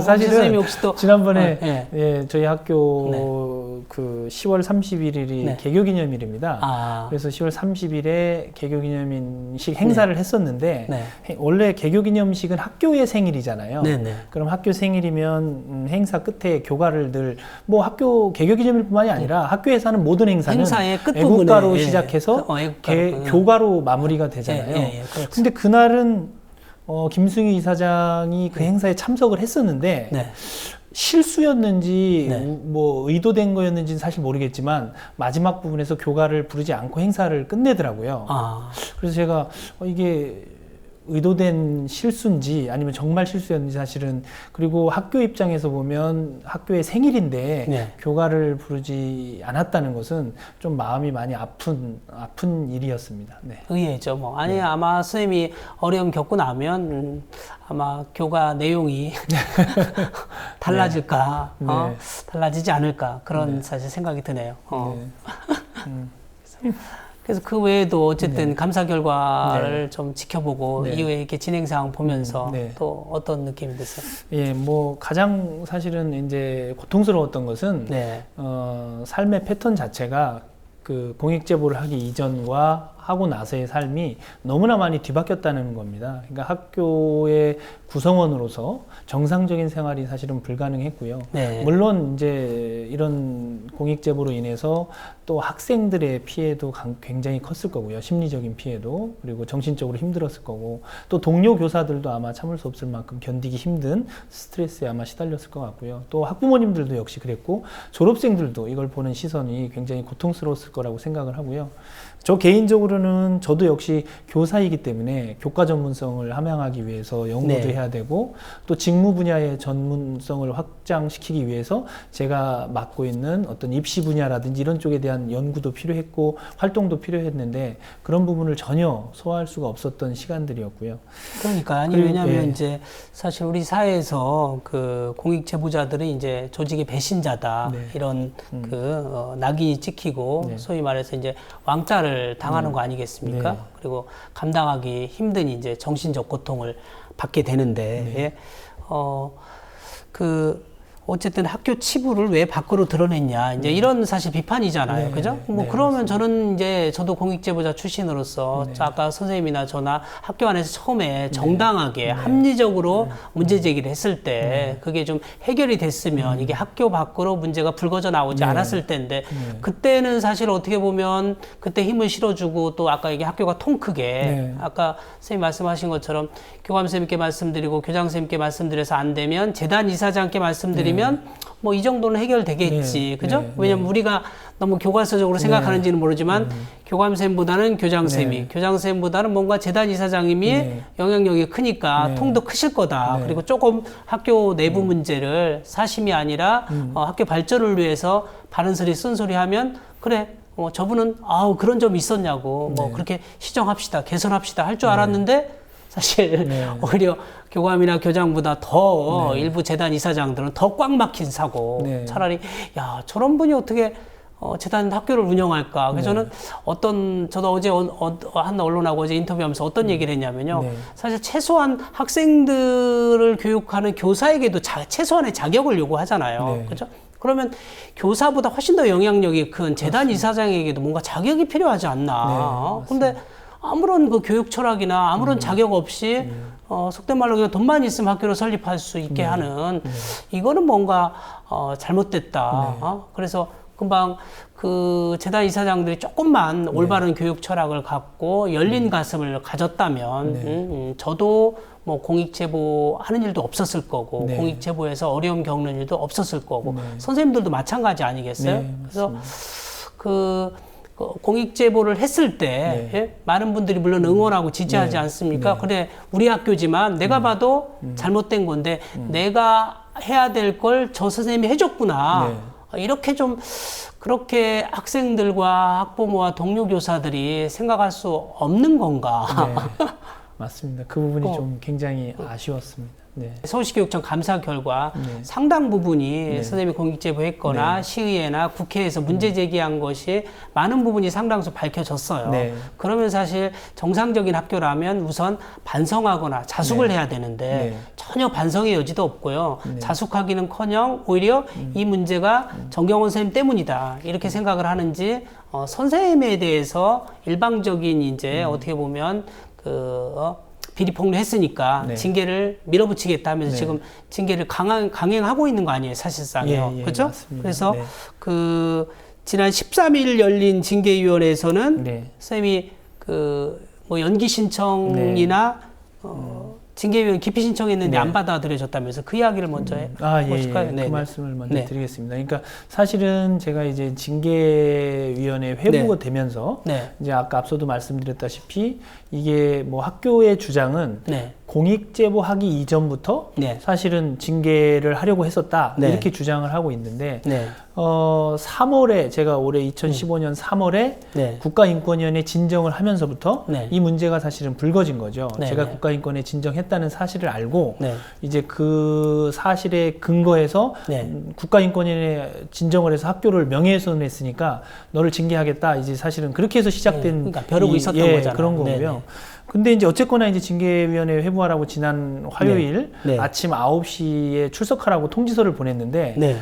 사실은 선생님이 혹시 또 지난번에 네. 저희 학교 그 10월 31일이 네. 개교기념일입니다. 그래서 10월 30일에 개교기념식 행사를 했었는데 네. 원래 개교기념식은 학교의 생일이잖아요. 네, 네. 그럼 학교 생일이면 행사 끝에 교가를 늘 학교 개교기념일뿐만이 아니라 학교에서 하는 모든 행사는 행사의 끝부분에 애국가로 시작해서 애국가로. 교가로 마무리가 되잖아요. 그렇죠. 근데 그날은 김승희 이사장이 그 행사에 참석을 했었는데 네. 실수였는지 네. 의도된 거였는지는 사실 모르겠지만 마지막 부분에서 교가를 부르지 않고 행사를 끝내더라고요. 그래서 제가 이게 의도된 실수인지 아니면 정말 실수였는지 사실은 그리고 학교 입장에서 보면 학교의 생일인데 네. 교가를 부르지 않았다는 것은 좀 마음이 많이 아픈 일이었습니다. 네. 의외죠. 아마 선생님이 어려움 겪고 나면 아마 교가 내용이 달라질까, 네. 달라지지 않을까 그런 사실 생각이 드네요. 그래서 그 외에도 어쨌든 감사 결과를 좀 지켜보고 이후에 이렇게 진행 상황 보면서 또 어떤 느낌이 드세요? 예, 가장 사실은 이제 고통스러웠던 것은 삶의 패턴 자체가 그 공익 제보를 하기 이전과 하고 나서의 삶이 너무나 많이 뒤바뀌었다는 겁니다. 그러니까 학교의 구성원으로서 정상적인 생활이 사실은 불가능했고요. 네. 물론 이제 이런 공익제보로 인해서 또 학생들의 피해도 굉장히 컸을 거고요. 심리적인 피해도, 그리고 정신적으로 힘들었을 거고, 또 동료 교사들도 아마 참을 수 없을 만큼 견디기 힘든 스트레스에 아마 시달렸을 것 같고요. 또 학부모님들도 역시 그랬고, 졸업생들도 이걸 보는 시선이 굉장히 고통스러웠을 거라고 생각을 하고요. 저 개인적으로는 저도 역시 교사이기 때문에 교과 전문성을 함양하기 위해서 연구도 네. 해야 되고, 또 직무 분야의 전문성을 확장시키기 위해서 제가 맡고 있는 어떤 입시 분야라든지 이런 쪽에 대한 연구도 필요했고 활동도 필요했는데, 그런 부분을 전혀 소화할 수가 없었던 시간들이었고요. 그러니까 아니 그리고, 왜냐하면 예. 이제 사실 우리 사회에서 그 공익 제보자들이 이제 조직의 배신자다 네. 이런 낙인이 찍히고 네. 소위 말해서 이제 왕따를 당하는 거 아니겠습니까? 네. 그리고 감당하기 힘든 이제 정신적 고통을 받게 되는데 네. 예. 어쨌든 학교 치부를 왜 밖으로 드러냈냐 이제 이런 사실 비판이잖아요, 네, 그죠? 네, 뭐 네, 그러면 저는 이제 저도 공익제보자 출신으로서 네. 아까 선생님이나 저나 학교 안에서 처음에 정당하게 합리적으로 문제 제기를 했을 때 그게 좀 해결이 됐으면 이게 학교 밖으로 문제가 불거져 나오지 네. 않았을 텐데 그때는 사실 어떻게 보면 그때 힘을 실어주고 또 아까 이게 학교가 통 크게 네. 아까 선생님 말씀하신 것처럼 교감선생님께 말씀드리고 교장선생님께 말씀드려서 안 되면 재단 이사장께 말씀드리면 뭐 이 정도는 해결되겠지. 네. 그죠? 네. 왜냐면 우리가 너무 교과서적으로 생각하는지는 모르지만 교감선생님보다는 교장선생님이 네. 교장선생님보다는 뭔가 재단 이사장님이 네. 영향력이 크니까 네. 통도 크실 거다. 네. 그리고 조금 학교 내부 문제를 사심이 아니라 학교 발전을 위해서 바른 소리 쓴소리 하면 그래 저분은 그런 점이 있었냐고 뭐 네. 그렇게 시정합시다 개선합시다 할 줄 알았는데 사실 네. 오히려 교감이나 교장보다 더 네. 일부 재단 이사장들은 더 꽉 막힌 사고 네. 차라리 야 저런 분이 어떻게 재단 학교를 운영할까 그래서 네. 저는 저도 어제 한 언론하고 어제 인터뷰하면서 어떤 얘기를 했냐면요 네. 사실 최소한 학생들을 교육하는 교사에게도 최소한의 자격을 요구하잖아요 네. 그렇죠? 그러면 교사보다 훨씬 더 영향력이 큰 재단 이사장에게도 뭔가 자격이 필요하지 않나 네, 근데 아무런 그 교육 철학이나 아무런 자격 없이 속된 말로 그냥 돈만 있으면 학교를 설립할 수 있게 하는 이거는 뭔가 잘못됐다. 그래서 금방 그 재단 이사장들이 조금만 올바른 교육 철학을 갖고 열린 가슴을 가졌다면 저도 뭐 공익제보 하는 일도 없었을 거고 네. 공익제보에서 어려움 겪는 일도 없었을 거고 네. 선생님들도 마찬가지 아니겠어요? 네, 그래서 공익제보를 했을 때 예? 많은 분들이 물론 응원하고 지지하지 네. 않습니까? 네. 그래 우리 학교지만 내가 봐도 잘못된 건데 내가 해야 될 걸 저 선생님이 해줬구나. 이렇게 좀 그렇게 학생들과 학부모와 동료 교사들이 생각할 수 없는 건가? 네. 맞습니다. 그 부분이 좀 굉장히 아쉬웠습니다. 네. 서울시교육청 감사 결과 네. 상당 부분이 선생님이 공익제보했거나 시의회나 국회에서 문제 제기한 것이 많은 부분이 상당수 밝혀졌어요. 네. 그러면 사실 정상적인 학교라면 우선 반성하거나 자숙을 해야 되는데 전혀 반성의 여지도 없고요. 자숙하기는커녕 오히려 이 문제가 정경원 선생님 때문이다 이렇게 생각을 하는지 선생님에 대해서 일방적인 이제 어떻게 보면 비리 폭로했으니까 징계를 밀어붙이겠다 하면서 지금 징계를 강행하고 있는 거 아니에요, 사실상요. 그렇죠? 맞습니다. 그래서 지난 13일 열린 징계위원회에서는 선생님이 뭐 연기 신청이나 징계위원 기피 신청했는데 안 받아들여졌다면서 그 이야기를 먼저 해보실까요? 그 말씀을 먼저 드리겠습니다. 그러니까 사실은 제가 이제 징계위원회 회부가 되면서 이제 아까 앞서도 말씀드렸다시피 이게 뭐 학교의 주장은 공익제보하기 이전부터 사실은 징계를 하려고 했었다 이렇게 주장을 하고 있는데 3월에 제가 올해 2015년 3월에 국가인권위원회 진정을 하면서부터 이 문제가 사실은 불거진 거죠. 제가 국가인권에 진정했다는 사실을 알고 이제 그 사실에 근거해서 국가인권위원회 진정을 해서 학교를 명예훼손했으니까 너를 징계하겠다. 이제 사실은 그렇게 해서 시작된 그러니까 벼르고 있었던 거잖아요. 그런 거고요. 근데 이제 어쨌거나 이제 징계위원회 회부하라고 지난 화요일 아침 9시에 출석하라고 통지서를 보냈는데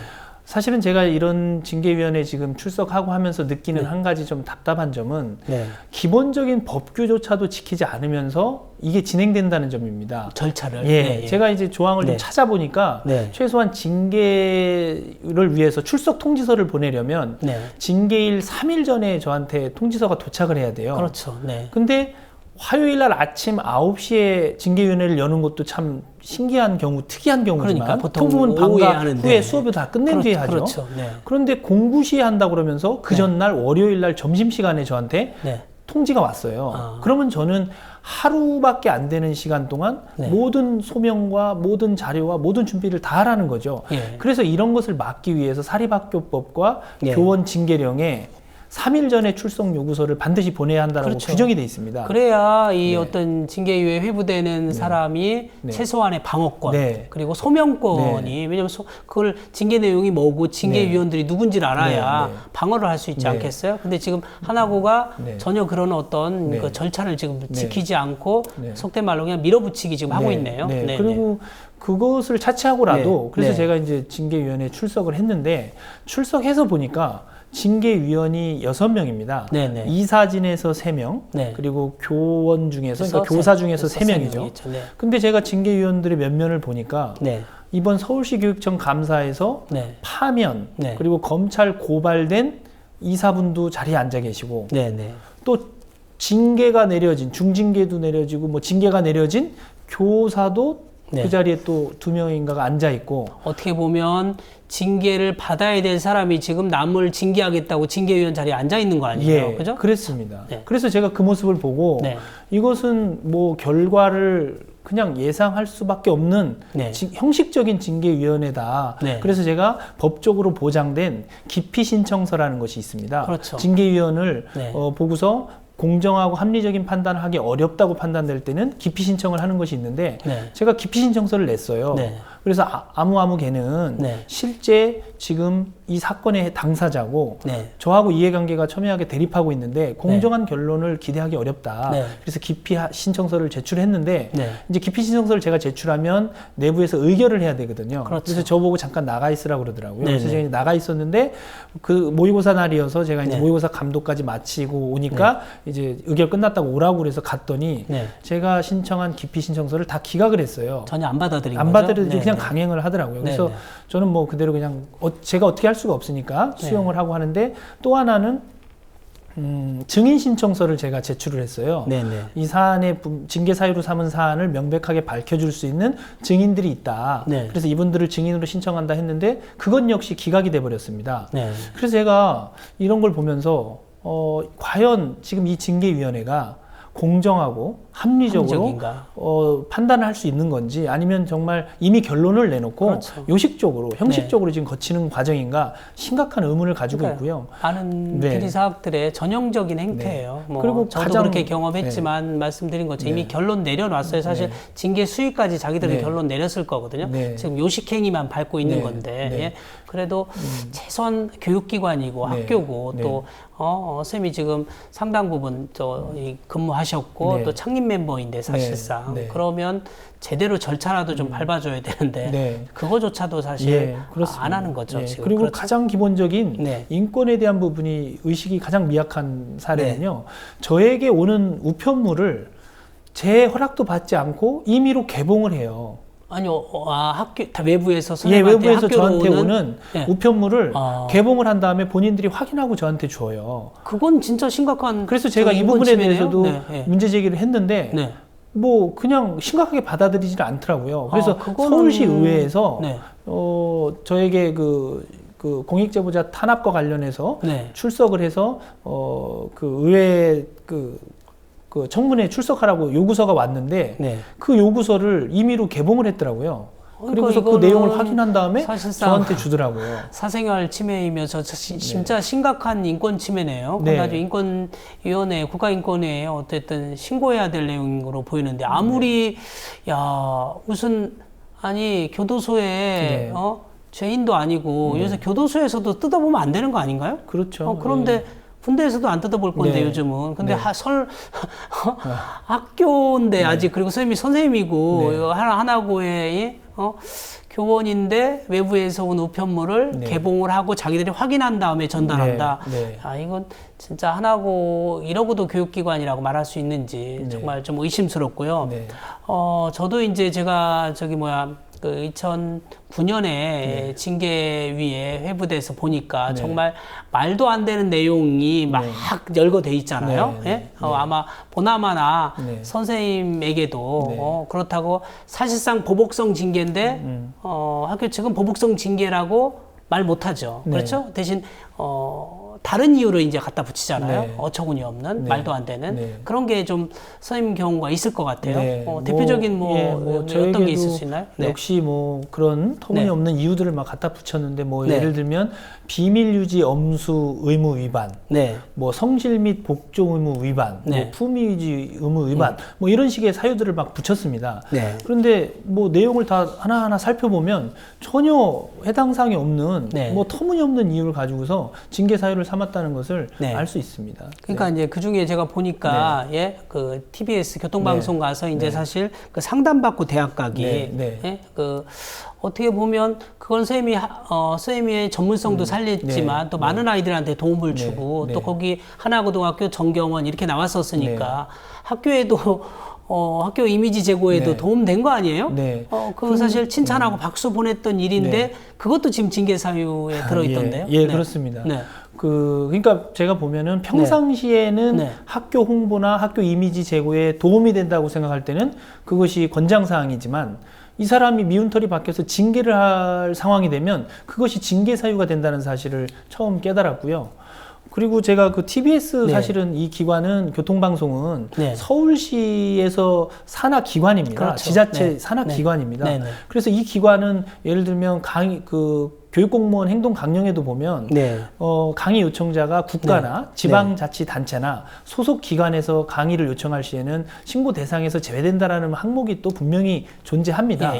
사실은 제가 이런 징계위원회 지금 출석하고 하면서 느끼는 한 가지 좀 답답한 점은 네. 기본적인 법규조차도 지키지 않으면서 이게 진행된다는 점입니다. 절차를. 예, 네, 예. 제가 이제 조항을 네. 좀 찾아보니까 네. 최소한 징계를 위해서 출석 통지서를 보내려면 네. 징계일 3일 전에 저한테 통지서가 도착을 해야 돼요. 그렇죠. 네. 근데 화요일 날 아침 9시에 징계위원회를 여는 것도 참 신기한 경우, 특이한 경우지만 그러니까 보통 대부분 오후에 방과 하는데. 후에 수업을 다 끝낸 뒤에 하죠. 그렇죠. 네. 그런데 공구시에 한다고 그러면서 그 전날 월요일 날 점심시간에 저한테 네. 통지가 왔어요. 아. 그러면 저는 하루밖에 안 되는 시간 동안 네. 모든 소명과 모든 자료와 모든 준비를 다 하라는 거죠. 예. 그래서 이런 것을 막기 위해서 사립학교법과 예. 교원 징계령에 3일 전에 출석 요구서를 반드시 보내야 한다고 그렇죠. 규정이 돼 있습니다. 그래야 이 네. 어떤 징계위에 회부되는 사람이 네. 최소한의 방어권 네. 그리고 소명권이 왜냐면 그걸 징계 내용이 뭐고 징계위원들이 누군지를 알아야 네. 네. 방어를 할 수 있지 네. 않겠어요? 근데 지금 하나고가 네. 전혀 그런 어떤 네. 그 절차를 지금 네. 지키지 않고 네. 속된 말로 그냥 밀어붙이기 지금 하고 네, 있네요. 네. 네, 그리고 그것을 차치하고라도 네. 그래서 네. 제가 이제 징계위원회에 출석을 했는데 출석해서 보니까 징계위원이 6명입니다. 네, 네. 이사진에서 3명, 네. 그리고 교원 중에서, 그래서 그러니까 교사 중에서 그래서 3명이죠. 세 명이죠. 네. 근데 제가 징계위원들의 면면을 보니까 네. 이번 서울시 교육청 감사에서 네. 파면, 네. 그리고 검찰 고발된 이사분도 자리에 앉아 계시고 네, 네. 또 징계가 내려진, 중징계도 내려지고 뭐 징계가 내려진 교사도 네. 그 자리에 또 2명인가가 앉아 있고 어떻게 보면 징계를 받아야 될 사람이 지금 남을 징계하겠다고 징계위원 자리에 앉아 있는 거 아니에요? 예, 그죠? 그랬습니다. 네. 그래서 제가 그 모습을 보고 네. 이것은 뭐 결과를 그냥 예상할 수밖에 없는 네. 형식적인 징계위원회다. 네. 그래서 제가 법적으로 보장된 기피 신청서라는 것이 있습니다. 그렇죠. 징계위원을 네. 보고서 공정하고 합리적인 판단을 하기 어렵다고 판단될 때는 기피 신청을 하는 것이 있는데 네. 제가 기피 신청서를 냈어요. 네. 그래서 아무 걔는 네. 실제 지금 이 사건의 당사자고 네. 저하고 이해관계가 첨예하게 대립하고 있는데 공정한 결론을 기대하기 어렵다. 네. 그래서 기피 신청서를 제출했는데 네. 이제 기피 신청서를 제가 제출하면 내부에서 의결을 해야 되거든요. 그렇죠. 그래서 저보고 잠깐 나가 있으라고 그러더라고요. 네, 그래서 네. 제가 이제 나가 있었는데 그 모의고사 날이어서 제가 이제 네. 모의고사 감독까지 마치고 오니까 이제 의결 끝났다고 오라고 그래서 갔더니 네. 제가 신청한 기피 신청서를 다 기각을 했어요. 전혀 안 받아들인 안 거죠? 받아들이고 네, 그냥 네. 강행을 하더라고요. 그래서 네. 저는 뭐 그대로 그냥 제가 어떻게 할 수가 없으니까 수용을 하고 하는데 또 하나는 증인 신청서를 제가 제출을 했어요. 네네. 이 사안의 징계 사유로 삼은 사안을 명백하게 밝혀줄 수 있는 증인들이 있다. 네. 그래서 이분들을 증인으로 신청한다 했는데 그건 역시 기각이 돼 버렸습니다. 네. 그래서 제가 이런 걸 보면서 과연 지금 이 징계위원회가 공정하고 합리적으로 합리적인가? 판단을 할 수 있는 건지 아니면 정말 이미 결론을 내놓고 그렇죠. 요식적으로 형식적으로 지금 거치는 과정인가 심각한 의문을 가지고 그러니까 있고요. 많은 네. 비리사학들의 전형적인 행태예요. 뭐 그리고 저도 가장- 그렇게 경험했지만 말씀드린 것처럼 이미 네. 결론 내려놨어요. 사실 네. 징계 수위까지 자기들은 네. 결론 내렸을 거거든요. 네. 지금 요식행위만 밟고 있는 네. 건데 네. 예. 그래도 최소한 교육기관이고 네. 학교고 네. 또 쌤이 지금 상당 부분 근무하셨고 네. 또 창립 멤버인데 사실상 네. 그러면 제대로 절차라도 좀 밟아줘야 되는데 네. 그거조차도 사실 예, 그렇습니다. 안 하는 거죠. 예, 지금. 그리고 그렇죠. 가장 기본적인 네. 인권에 대한 부분이 의식이 가장 미약한 사례는요. 저에게 오는 우편물을 제 허락도 받지 않고 임의로 개봉을 해요. 아니요, 학교 다 외부에서 예, 선생님한테 외부에서 학교로 저한테 오는 예. 우편물을 아. 개봉을 한 다음에 본인들이 확인하고 저한테 줘요. 그건 진짜 심각한. 그래서 제가 이 인권 부분에 침해네요? 대해서도 네, 네. 문제 제기를 했는데 네. 뭐 그냥 심각하게 받아들이질 않더라고요. 그래서 그거는- 서울시 의회에서 네. 저에게 그 공익제보자 탄압과 관련해서 네. 출석을 해서 그 의회 그 청문회에 출석하라고 요구서가 왔는데 네. 그 요구서를 임의로 개봉을 했더라고요. 그러니까 그리고서 그 이거는 내용을 확인한 다음에 사실상 저한테 주더라고요. 사생활 침해이면서 진짜 심각한 인권 침해네요. 네. 그래가지고 인권위원회, 국가인권회에 어쨌든 신고해야 될 내용으로 보이는데 아무리 야 무슨 아니 교도소에 네. 죄인도 아니고 요새 교도소에서도 뜯어보면 안 되는 거 아닌가요? 그렇죠. 그런데 군대에서도 안 뜯어볼 건데 네. 요즘은. 근데 네. 학교인데 아직 그리고 선생님이고 네. 하나고의 교원인데 외부에서 온 우편물을 네. 개봉을 하고 자기들이 확인한 다음에 전달한다. 네. 네. 아, 이건 진짜 하나고 이러고도 교육기관이라고 말할 수 있는지 네. 정말 좀 의심스럽고요. 네. 저도 이제 제가 그 2009년에 징계위에 회부돼서 보니까 네. 정말 말도 안 되는 내용이 막 열거돼 있잖아요. 네. 예? 네. 아마 보나마나 네. 선생님에게도 네. 그렇다고 사실상 보복성 징계인데 학교 측은 보복성 징계라고 말 못하죠. 네. 그렇죠? 대신 다른 이유로 이제 갖다 붙이잖아요. 네. 어처구니 없는 네. 말도 안 되는 네. 그런 게 좀 선생님 경우가 있을 것 같아요. 네. 대표적인 어떤 게 있을 저에게도 수 있나요? 네. 역시 그런 터무니없는 이유들을 막 갖다 붙였는데 네. 예를 들면 비밀 유지 엄수 의무 위반, 네. 성실 및 복종 의무 위반, 네. 품위 유지 의무 위반, 이런 식의 사유들을 막 붙였습니다. 네. 그런데 내용을 다 하나하나 살펴보면 전혀 해당 사항이 없는 네. 터무니없는 이유를 가지고서 징계 사유를 삼았다는 것을 네. 알 수 있습니다. 그러니까 이제 그 중에 제가 보니까 그 TBS 교통방송 가서 이제 사실 그 상담받고 대학 가기, 예? 그 어떻게 보면 그건 선생님의 전문성도 살렸지만 또 많은 아이들한테 도움을 주고 또 거기 하나고등학교 정경원 이렇게 나왔었으니까 학교에도 학교 이미지 제고에도 도움된 거 아니에요? 네. 그 사실 칭찬하고 박수 보냈던 일인데 그것도 지금 징계 사유에 들어있던데요? 예, 그렇습니다. 네. 그러니까 제가 보면은 평상시에는 네. 학교 홍보나 학교 이미지 제고에 도움이 된다고 생각할 때는 그것이 권장사항이지만 이 사람이 미운털이 박혀서 징계를 할 상황이 되면 그것이 징계 사유가 된다는 사실을 처음 깨달았고요. 그리고 제가 그 TBS 사실은 이 기관은 교통방송은 서울시에서 산하 기관입니다. 그렇죠. 지자체 산하 기관입니다. 네. 그래서 이 기관은 예를 들면 교육공무원 행동 강령에도 보면 강의 요청자가 국가나 지방자치단체나 소속 기관에서 강의를 요청할 시에는 신고 대상에서 제외된다라는 항목이 또 분명히 존재합니다.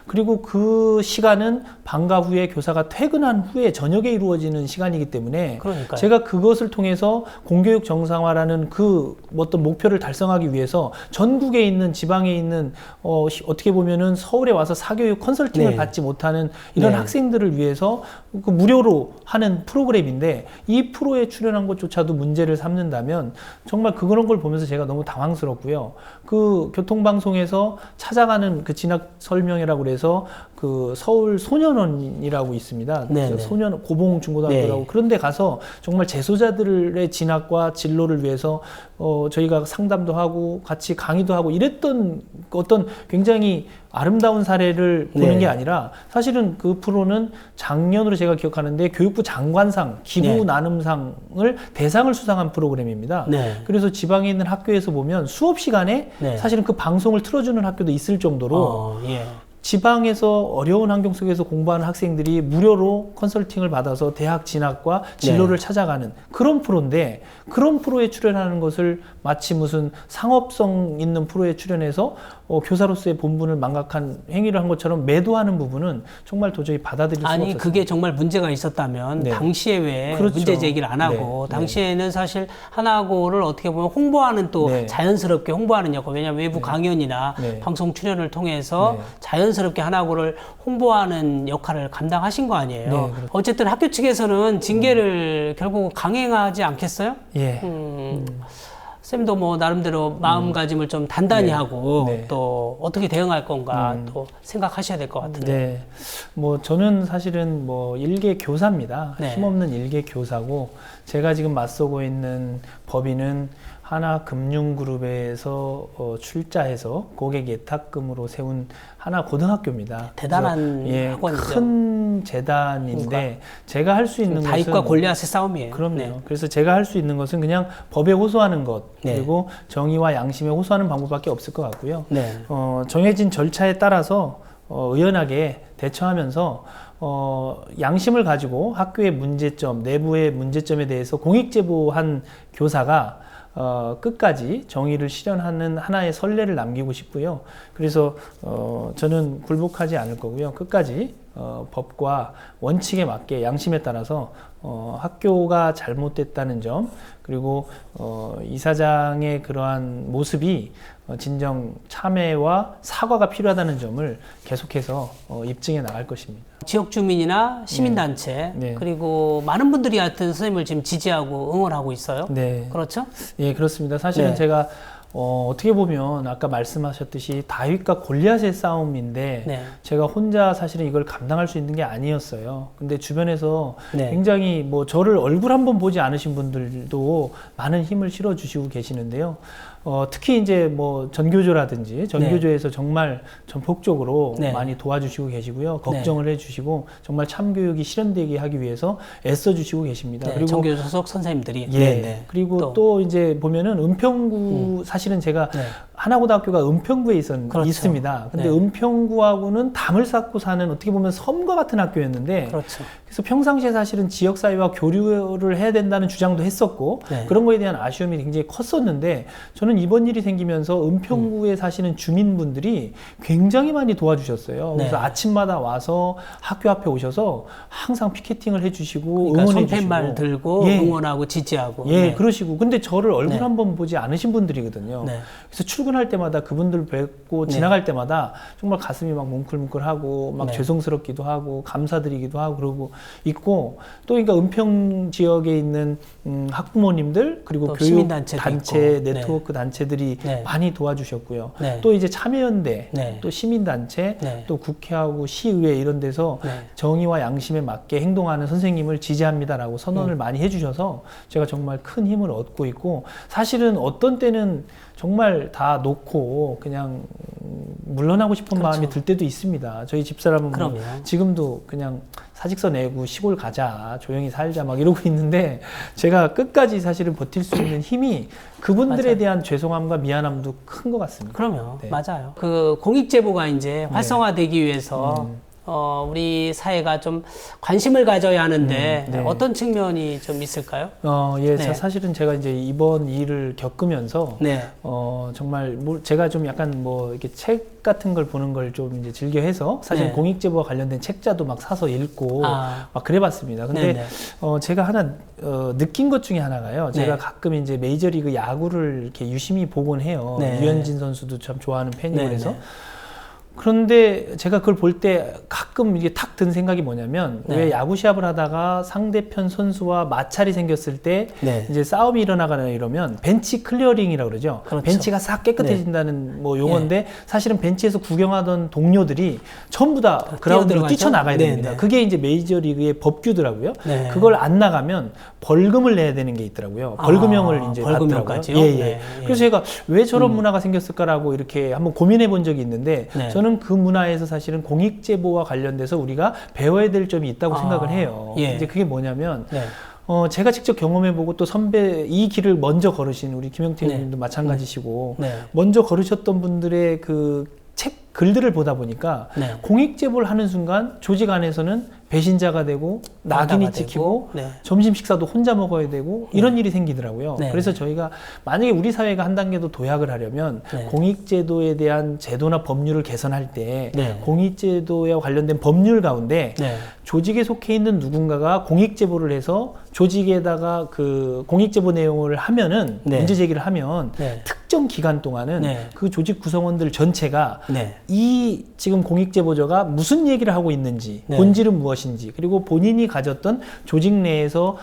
그리고 그 시간은 방과 후에 교사가 퇴근한 후에 저녁에 이루어지는 시간이기 때문에 그러니까요. 제가 그것을 통해서 공교육 정상화라는 그 어떤 목표를 달성하기 위해서 전국에 있는 지방에 있는 어떻게 보면은 서울에 와서 사교육 컨설팅을 받지 못하는 이런 학생들을 위해서 그 무료로 하는 프로그램인데 이 프로에 출연한 것조차도 문제를 삼는다면 정말 그런 걸 보면서 제가 너무 당황스럽고요. 그 교통방송에서 찾아가는 그 진학 설명회라고 그래서 그 서울 소년원이라고 있습니다. 소년 고봉 중고등학교라고 그런데 가서 정말 재소자들의 진학과 진로를 위해서 저희가 상담도 하고 같이 강의도 하고 이랬던 어떤 굉장히 아름다운 사례를 보는 게 아니라 사실은 그 프로는 작년으로 제가 기억하는데 교육부 장관상 기부 나눔상을 대상을 수상한 프로그램입니다. 그래서 지방에 있는 학교에서 보면 수업 시간에 사실은 그 방송을 틀어주는 학교도 있을 정도로 지방에서 어려운 환경 속에서 공부하는 학생들이 무료로 컨설팅을 받아서 대학 진학과 진로를 찾아가는 그런 프로인데 그런 프로에 출연하는 것을 마치 무슨 상업성 있는 프로에 출연해서 교사로서의 본분을 망각한 행위를 한 것처럼 매도하는 부분은 정말 도저히 받아들일 수가 없었습니다. 그게 정말 문제가 있었다면 당시에 왜 문제 제기를 안 하고 당시에는 사실 하나고를 어떻게 보면 홍보하는 또 자연스럽게 홍보하는 역할, 왜냐하면 외부 강연이나 방송 출연을 통해서 자연스럽게 하나고를 홍보하는 역할을 감당하신 거 아니에요. 어쨌든 학교 측에서는 징계를 결국 강행하지 않겠어요? 쌤도 나름대로 마음가짐을 좀 단단히 하고 또 어떻게 대응할 건가 또 생각하셔야 될 것 같은데. 저는 사실은 일개 교사입니다. 힘없는 일개 교사고 제가 지금 맞서고 있는 법인은 하나금융그룹에서 출자해서 고객 예탁금으로 세운 하나고등학교입니다. 대단한 학원이죠. 큰 재단인데 제가 할 수 있는 것은 다윗과 골리앗의 싸움이에요. 그럼요. 그래서 제가 할 수 있는 것은 그냥 법에 호소하는 것 그리고 정의와 양심에 호소하는 방법밖에 없을 것 같고요. 정해진 절차에 따라서 의연하게 대처하면서 양심을 가지고 학교의 문제점, 내부의 문제점에 대해서 공익 제보한 교사가 끝까지 정의를 실현하는 하나의 선례를 남기고 싶고요. 그래서 저는 굴복하지 않을 거고요. 끝까지 법과 원칙에 맞게 양심에 따라서 학교가 잘못됐다는 점, 그리고 이사장의 그러한 모습이 진정 참회와 사과가 필요하다는 점을 계속해서 입증해 나갈 것입니다. 지역 주민이나 시민단체 네. 그리고 많은 분들이 하여튼 선생님을 지금 지지하고 응원하고 있어요. 네. 그렇죠? 예, 그렇습니다. 사실은 네. 제가 어떻게 보면 아까 말씀하셨듯이 다윗과 골리앗의 싸움인데 네. 제가 혼자 사실은 이걸 감당할 수 있는 게 아니었어요. 근데 주변에서 네. 굉장히 뭐 저를 얼굴 한번 보지 않으신 분들도 많은 힘을 실어 주시고 계시는데요. 특히 이제 뭐 전교조라든지 전교조에서 정말 전폭적으로 네. 많이 도와주시고 계시고요. 걱정을 해주시고 정말 참교육이 실현되게 하기 위해서 애써주시고 계십니다. 네, 그리고 정교 소속 선생님들이. 예. 네, 네. 그리고 또 이제 보면은 은평구 사실은 제가 네. 하나고등학교가 은평구에 그렇죠. 있습니다. 근데 네. 은평구하고는 담을 쌓고 사는 어떻게 보면 섬과 같은 학교였는데 그렇죠. 그래서 평상시에 사실은 지역사회와 교류를 해야 된다는 주장도 했었고 네. 그런 거에 대한 아쉬움이 굉장히 컸었는데 저는 이번 일이 생기면서 은평구에 사시는 주민분들이 굉장히 많이 도와주셨어요. 그래서 네. 아침마다 와서 학교 앞에 오셔서 항상 피켓팅을 해주시고 그러니까 응원해 손팻말 주시고 들고 예. 응원하고 지지하고. 예, 네. 그러시고. 근데 저를 얼굴 네. 한번 보지 않으신 분들이거든요. 네. 그래서 출근할 때마다 그분들 뵙고 네. 지나갈 때마다 정말 가슴이 막 뭉클뭉클하고 막 네. 죄송스럽기도 하고 감사드리기도 하고 그러고 있고 또 그러니까 은평 지역에 있는 학부모님들 그리고 또 교육 시민단체도 단체, 있고. 네트워크 단체들이 네. 많이 도와주셨고요. 네. 또 이제 참여연대, 네. 또 시민단체, 네. 또 국회하고 시의회 이런 데서 네. 정의와 양심에 맞게 행동하는 선생님을 지지합니다라고 선언을 많이 해주셔서 제가 정말 큰 힘을 얻고 있고 사실은 어떤 때는 정말 다 놓고 그냥 물러나고 싶은 그렇죠. 마음이 들 때도 있습니다. 저희 집사람은 뭐 그럼요. 지금도 그냥 사직서 내고 시골 가자, 조용히 살자 막 이러고 있는데 제가 끝까지 사실은 버틸 수 있는 힘이 그분들에 맞아요. 대한 죄송함과 미안함도 큰 것 같습니다. 그럼요. 네. 맞아요. 그 공익제보가 이제 활성화되기 위해서 우리 사회가 좀 관심을 가져야 하는데 네. 어떤 측면이 좀 있을까요? 예, 네. 사실은 제가 이제 이번 일을 겪으면서 네. 정말 제가 좀 약간 뭐 이렇게 책 같은 걸 보는 걸 좀 이제 즐겨해서 사실 네. 공익제보와 관련된 책자도 막 사서 읽고 아. 막 그래봤습니다. 근데 네네. 제가 하나 느낀 것 중에 하나가요. 제가 네. 가끔 이제 메이저리그 야구를 이렇게 유심히 보곤 해요. 네. 유현진 선수도 참 좋아하는 팬이고 네네. 그래서. 그런데 제가 그걸 볼 때 가끔 이게 탁 든 생각이 뭐냐면 네. 왜 야구 시합을 하다가 상대편 선수와 마찰이 생겼을 때 네. 이제 싸움이 일어나거나 이러면 벤치 클리어링이라고 그러죠. 그렇죠. 벤치가 싹 깨끗해진다는 뭐 용어인데 사실은 벤치에서 구경하던 동료들이 전부 다 그라운드로 뛰어들어가죠? 뛰쳐나가야 네, 됩니다. 네. 그게 이제 메이저리그의 법규더라고요. 네. 그걸 안 나가면 벌금을 내야 되는 게 있더라고요. 벌금형을 이제 벌금형까지요? 받더라고요. 예, 예. 네, 예. 그래서 제가 왜 저런 문화가 생겼을까라고 이렇게 한번 고민해 본 적이 있는데 네. 저는 그 문화에서 사실은 공익제보와 관련돼서 우리가 배워야 될 점이 있다고 생각을 해요. 예. 이제 그게 뭐냐면 네. 제가 직접 경험해보고 또 선배 이 길을 먼저 걸으신 우리 김영태 네. 의원님도 마찬가지시고 네. 먼저 걸으셨던 분들의 그 책 글들을 보다 보니까 네. 공익제보를 하는 순간 조직 안에서는 배신자가 되고 낙인이 되고, 찍히고 네. 점심 식사도 혼자 먹어야 되고 이런 일이 생기더라고요. 네. 그래서 저희가 만약에 우리 사회가 한 단계 더 도약을 하려면 네. 공익제도에 대한 제도나 법률을 개선할 때 네. 공익제도에 관련된 법률 가운데 네. 조직에 속해 있는 누군가가 공익제보를 해서 조직에다가 그 공익제보 내용을 하면은 네. 문제 제기를 하면 네. 특정 기간 동안은 네. 그 조직 구성원들 전체가 네. 이 지금 공익제보자가 무슨 얘기를 하고 있는지 네. 본질은 무엇인지 그리고 본인이 가졌던 조직 내에서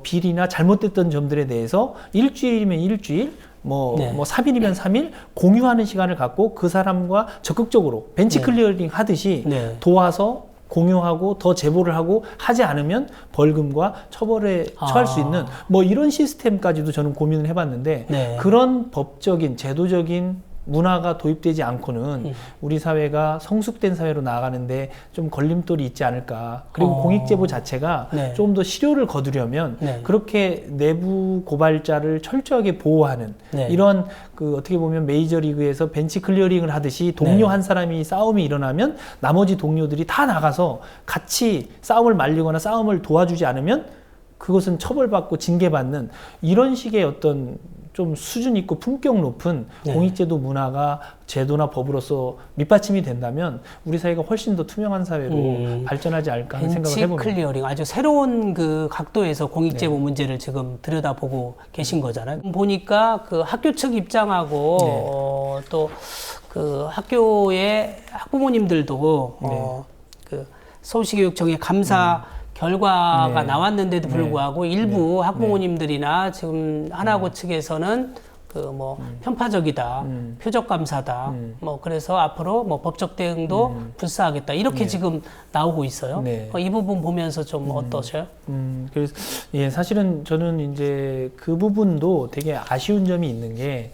비리나 잘못됐던 점들에 대해서 일주일이면 일주일 뭐 3일이면 3일 공유하는 시간을 갖고 그 사람과 적극적으로 벤치 클리어링 하듯이 네. 도와서 공유하고 더 제보를 하고 하지 않으면 벌금과 처벌에 처할 수 있는 뭐 이런 시스템까지도 저는 고민을 해봤는데 네. 그런 법적인 제도적인 문화가 도입되지 않고는 우리 사회가 성숙된 사회로 나아가는데 좀 걸림돌이 있지 않을까. 그리고 공익제보 자체가 네. 좀 더 실효를 거두려면 네. 그렇게 내부 고발자를 철저하게 보호하는 네. 이런 그 어떻게 보면 메이저리그에서 벤치 클리어링을 하듯이 동료 네. 한 사람이 싸움이 일어나면 나머지 동료들이 다 나가서 같이 싸움을 말리거나 싸움을 도와주지 않으면 그것은 처벌받고 징계받는 이런 식의 어떤 좀 수준 있고 품격 높은 네. 공익제도 문화가 제도나 법으로서 밑받침이 된다면 우리 사회가 훨씬 더 투명한 사회로 발전하지 않을까 하는 생각을 벤치 해봅니다. 클리어링 아주 새로운 그 각도에서 공익제보 문제를 지금 들여다보고 계신 거잖아요. 보니까 그 학교 측 입장하고 네. 또 그 학교의 학부모님들도 그 서울시교육청의 감사 결과가 네. 나왔는데도 불구하고 일부 학부모님들이나 지금 하나고 측에서는 그 뭐 편파적이다, 표적 감사다, 뭐 그래서 앞으로 뭐 법적 대응도 불사하겠다 이렇게 지금 나오고 있어요. 네. 이 부분 보면서 좀 어떠셔요? 그래서 예, 사실은 저는 이제 그 부분도 되게 아쉬운 점이 있는 게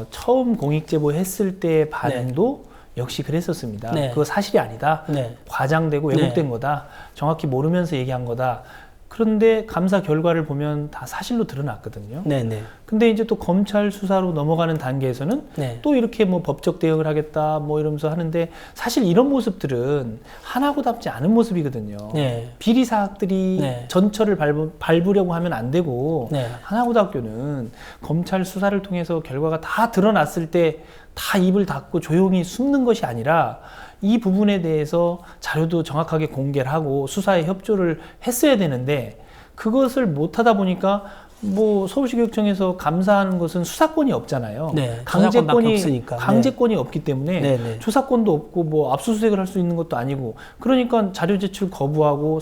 처음 공익제보 했을 때 반응도 역시 그랬었습니다. 네. 그거 사실이 아니다. 네. 과장되고 왜곡된 네. 거다. 정확히 모르면서 얘기한 거다. 그런데 감사 결과를 보면 다 사실로 드러났거든요. 네네. 근데 이제 또 검찰 수사로 넘어가는 단계에서는 네. 또 이렇게 뭐 법적 대응을 하겠다 뭐 이러면서 하는데 사실 이런 모습들은 하나고답지 않은 모습이거든요. 네. 비리 사학들이 네. 전철을 밟으려고 하면 안 되고 네. 하나고등학교는 검찰 수사를 통해서 결과가 다 드러났을 때 다 입을 닫고 조용히 숨는 것이 아니라 이 부분에 대해서 자료도 정확하게 공개를 하고 수사에 협조를 했어야 되는데 그것을 못하다 보니까 뭐 서울시교육청에서 감사하는 것은 수사권이 없잖아요. 네, 조사권밖에 없으니까. 강제권이 없기 때문에 네, 네. 조사권도 없고 뭐 압수수색을 할 수 있는 것도 아니고 그러니까 자료 제출 거부하고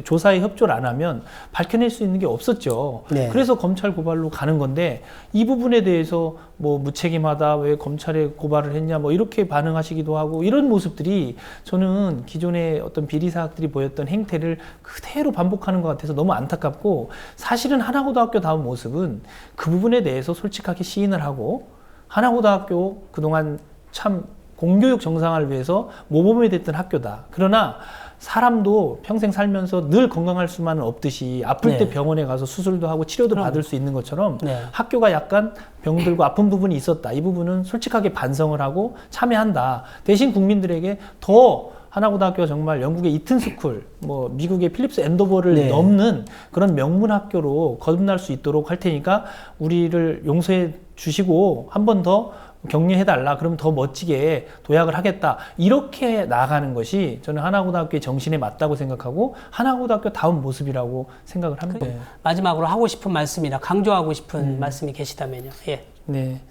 조사에 협조를 안 하면 밝혀낼 수 있는 게 없었죠. 네. 그래서 검찰 고발로 가는 건데 이 부분에 대해서 뭐 무책임하다 왜 검찰에 고발을 했냐 뭐 이렇게 반응하시기도 하고 이런 모습들이 저는 기존의 어떤 비리 사학들이 보였던 행태를 그대로 반복하는 것 같아서 너무 안타깝고 사실은 하나고등학교다운 모습은 그 부분에 대해서 솔직하게 시인을 하고 하나고등학교 그동안 참 공교육 정상화를 위해서 모범이 됐던 학교다. 그러나 사람도 평생 살면서 늘 건강할 수만은 없듯이 아플 네. 때 병원에 가서 수술도 하고 치료도 받을 수 있는 것처럼 네. 학교가 약간 병들고 아픈 부분이 있었다. 이 부분은 솔직하게 반성을 하고 참여한다. 대신 국민들에게 더 하나고등학교가 정말 영국의 이튼스쿨, 뭐 미국의 필립스 앤도버를 네. 넘는 그런 명문 학교로 거듭날 수 있도록 할 테니까 우리를 용서해 주시고 한 번 더 격려해달라. 그러면 더 멋지게 도약을 하겠다. 이렇게 나아가는 것이 저는 하나고등학교의 정신에 맞다고 생각하고 하나고등학교 다운 모습이라고 생각을 합니다. 마지막으로 하고 싶은 말씀이나 강조하고 싶은 말씀이 계시다면요. 예. 네,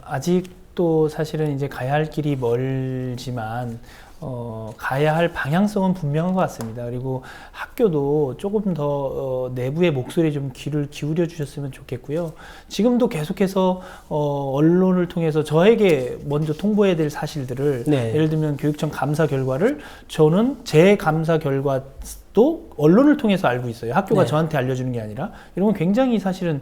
아직도 사실은 이제 가야 할 길이 멀지만 가야 할 방향성은 분명한 것 같습니다. 그리고 학교도 조금 더 내부의 목소리에 좀 귀를 기울여 주셨으면 좋겠고요. 지금도 계속해서 언론을 통해서 저에게 먼저 통보해야 될 사실들을 네. 예를 들면 교육청 감사 결과를 저는 제 감사 결과도 언론을 통해서 알고 있어요. 학교가 네. 저한테 알려주는 게 아니라 이런 건 굉장히 사실은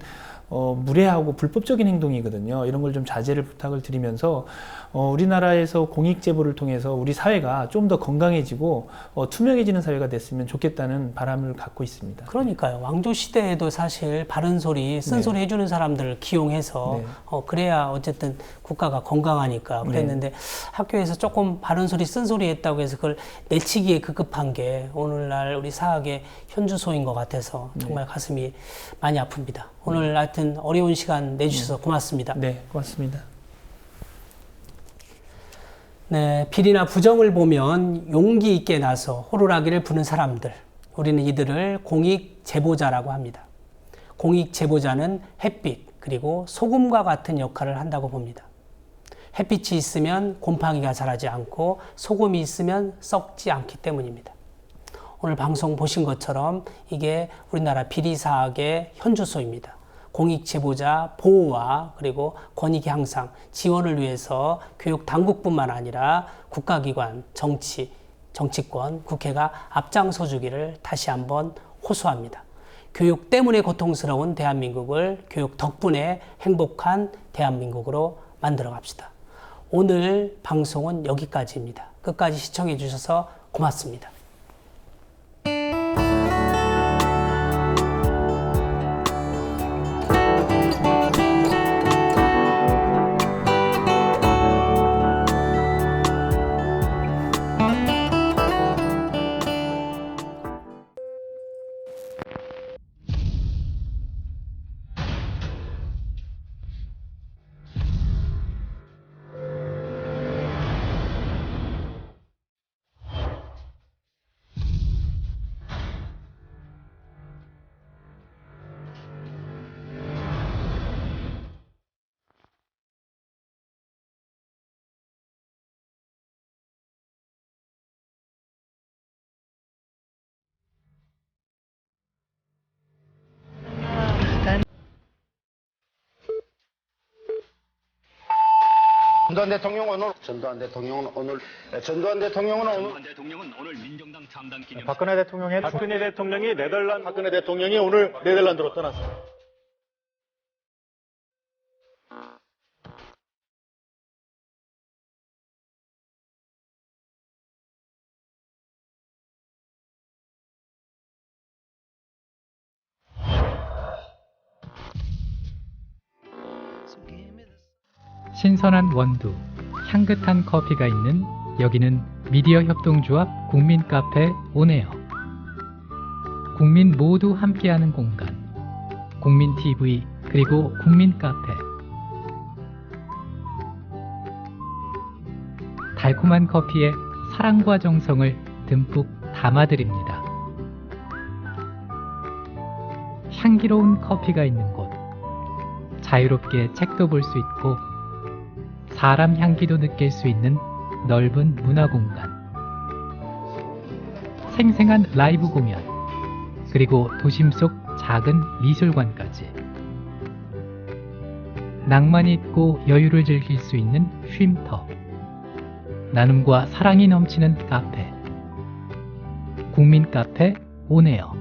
무례하고 불법적인 행동이거든요. 이런 걸 좀 자제를 부탁을 드리면서 우리나라에서 공익제보를 통해서 우리 사회가 좀 더 건강해지고 투명해지는 사회가 됐으면 좋겠다는 바람을 갖고 있습니다. 그러니까요. 왕조 시대에도 사실 바른 소리, 쓴소리 해주는 사람들을 기용해서 네. 그래야 어쨌든 국가가 건강하니까 그랬는데 학교에서 조금 바른 소리, 쓴소리 했다고 해서 그걸 내치기에 급급한 게 오늘날 우리 사학의 현주소인 것 같아서 정말 가슴이 많이 아픕니다. 오늘 하여튼 어려운 시간 내주셔서 고맙습니다. 네, 고맙습니다. 네, 비리나 부정을 보면 용기 있게 나서 호루라기를 부는 사람들, 우리는 이들을 공익 제보자라고 합니다. 공익 제보자는 햇빛 그리고 소금과 같은 역할을 한다고 봅니다. 햇빛이 있으면 곰팡이가 자라지 않고 소금이 있으면 썩지 않기 때문입니다. 오늘 방송 보신 것처럼 이게 우리나라 비리사학의 현주소입니다. 공익제보자 보호와 그리고 권익 향상, 지원을 위해서 교육 당국뿐만 아니라 국가기관, 정치권, 국회가 앞장서 주기를 다시 한번 호소합니다. 교육 때문에 고통스러운 대한민국을 교육 덕분에 행복한 대한민국으로 만들어 갑시다. 오늘 방송은 여기까지입니다. 끝까지 시청해 주셔서 고맙습니다. 전두환 대통령은 오늘 민정당 창당 기념 박근혜 대통령이 오늘 네덜란드로 떠났습니다. 신선한 원두, 향긋한 커피가 있는 여기는 미디어 협동조합 국민카페 온에어. 국민 모두 함께하는 공간, 국민TV 그리고 국민카페. 달콤한 커피에 사랑과 정성을 듬뿍 담아드립니다. 향기로운 커피가 있는 곳, 자유롭게 책도 볼 수 있고 사람 향기도 느낄 수 있는 넓은 문화공간, 생생한 라이브 공연, 그리고 도심 속 작은 미술관까지. 낭만이 있고 여유를 즐길 수 있는 쉼터, 나눔과 사랑이 넘치는 카페, 국민카페 온에어.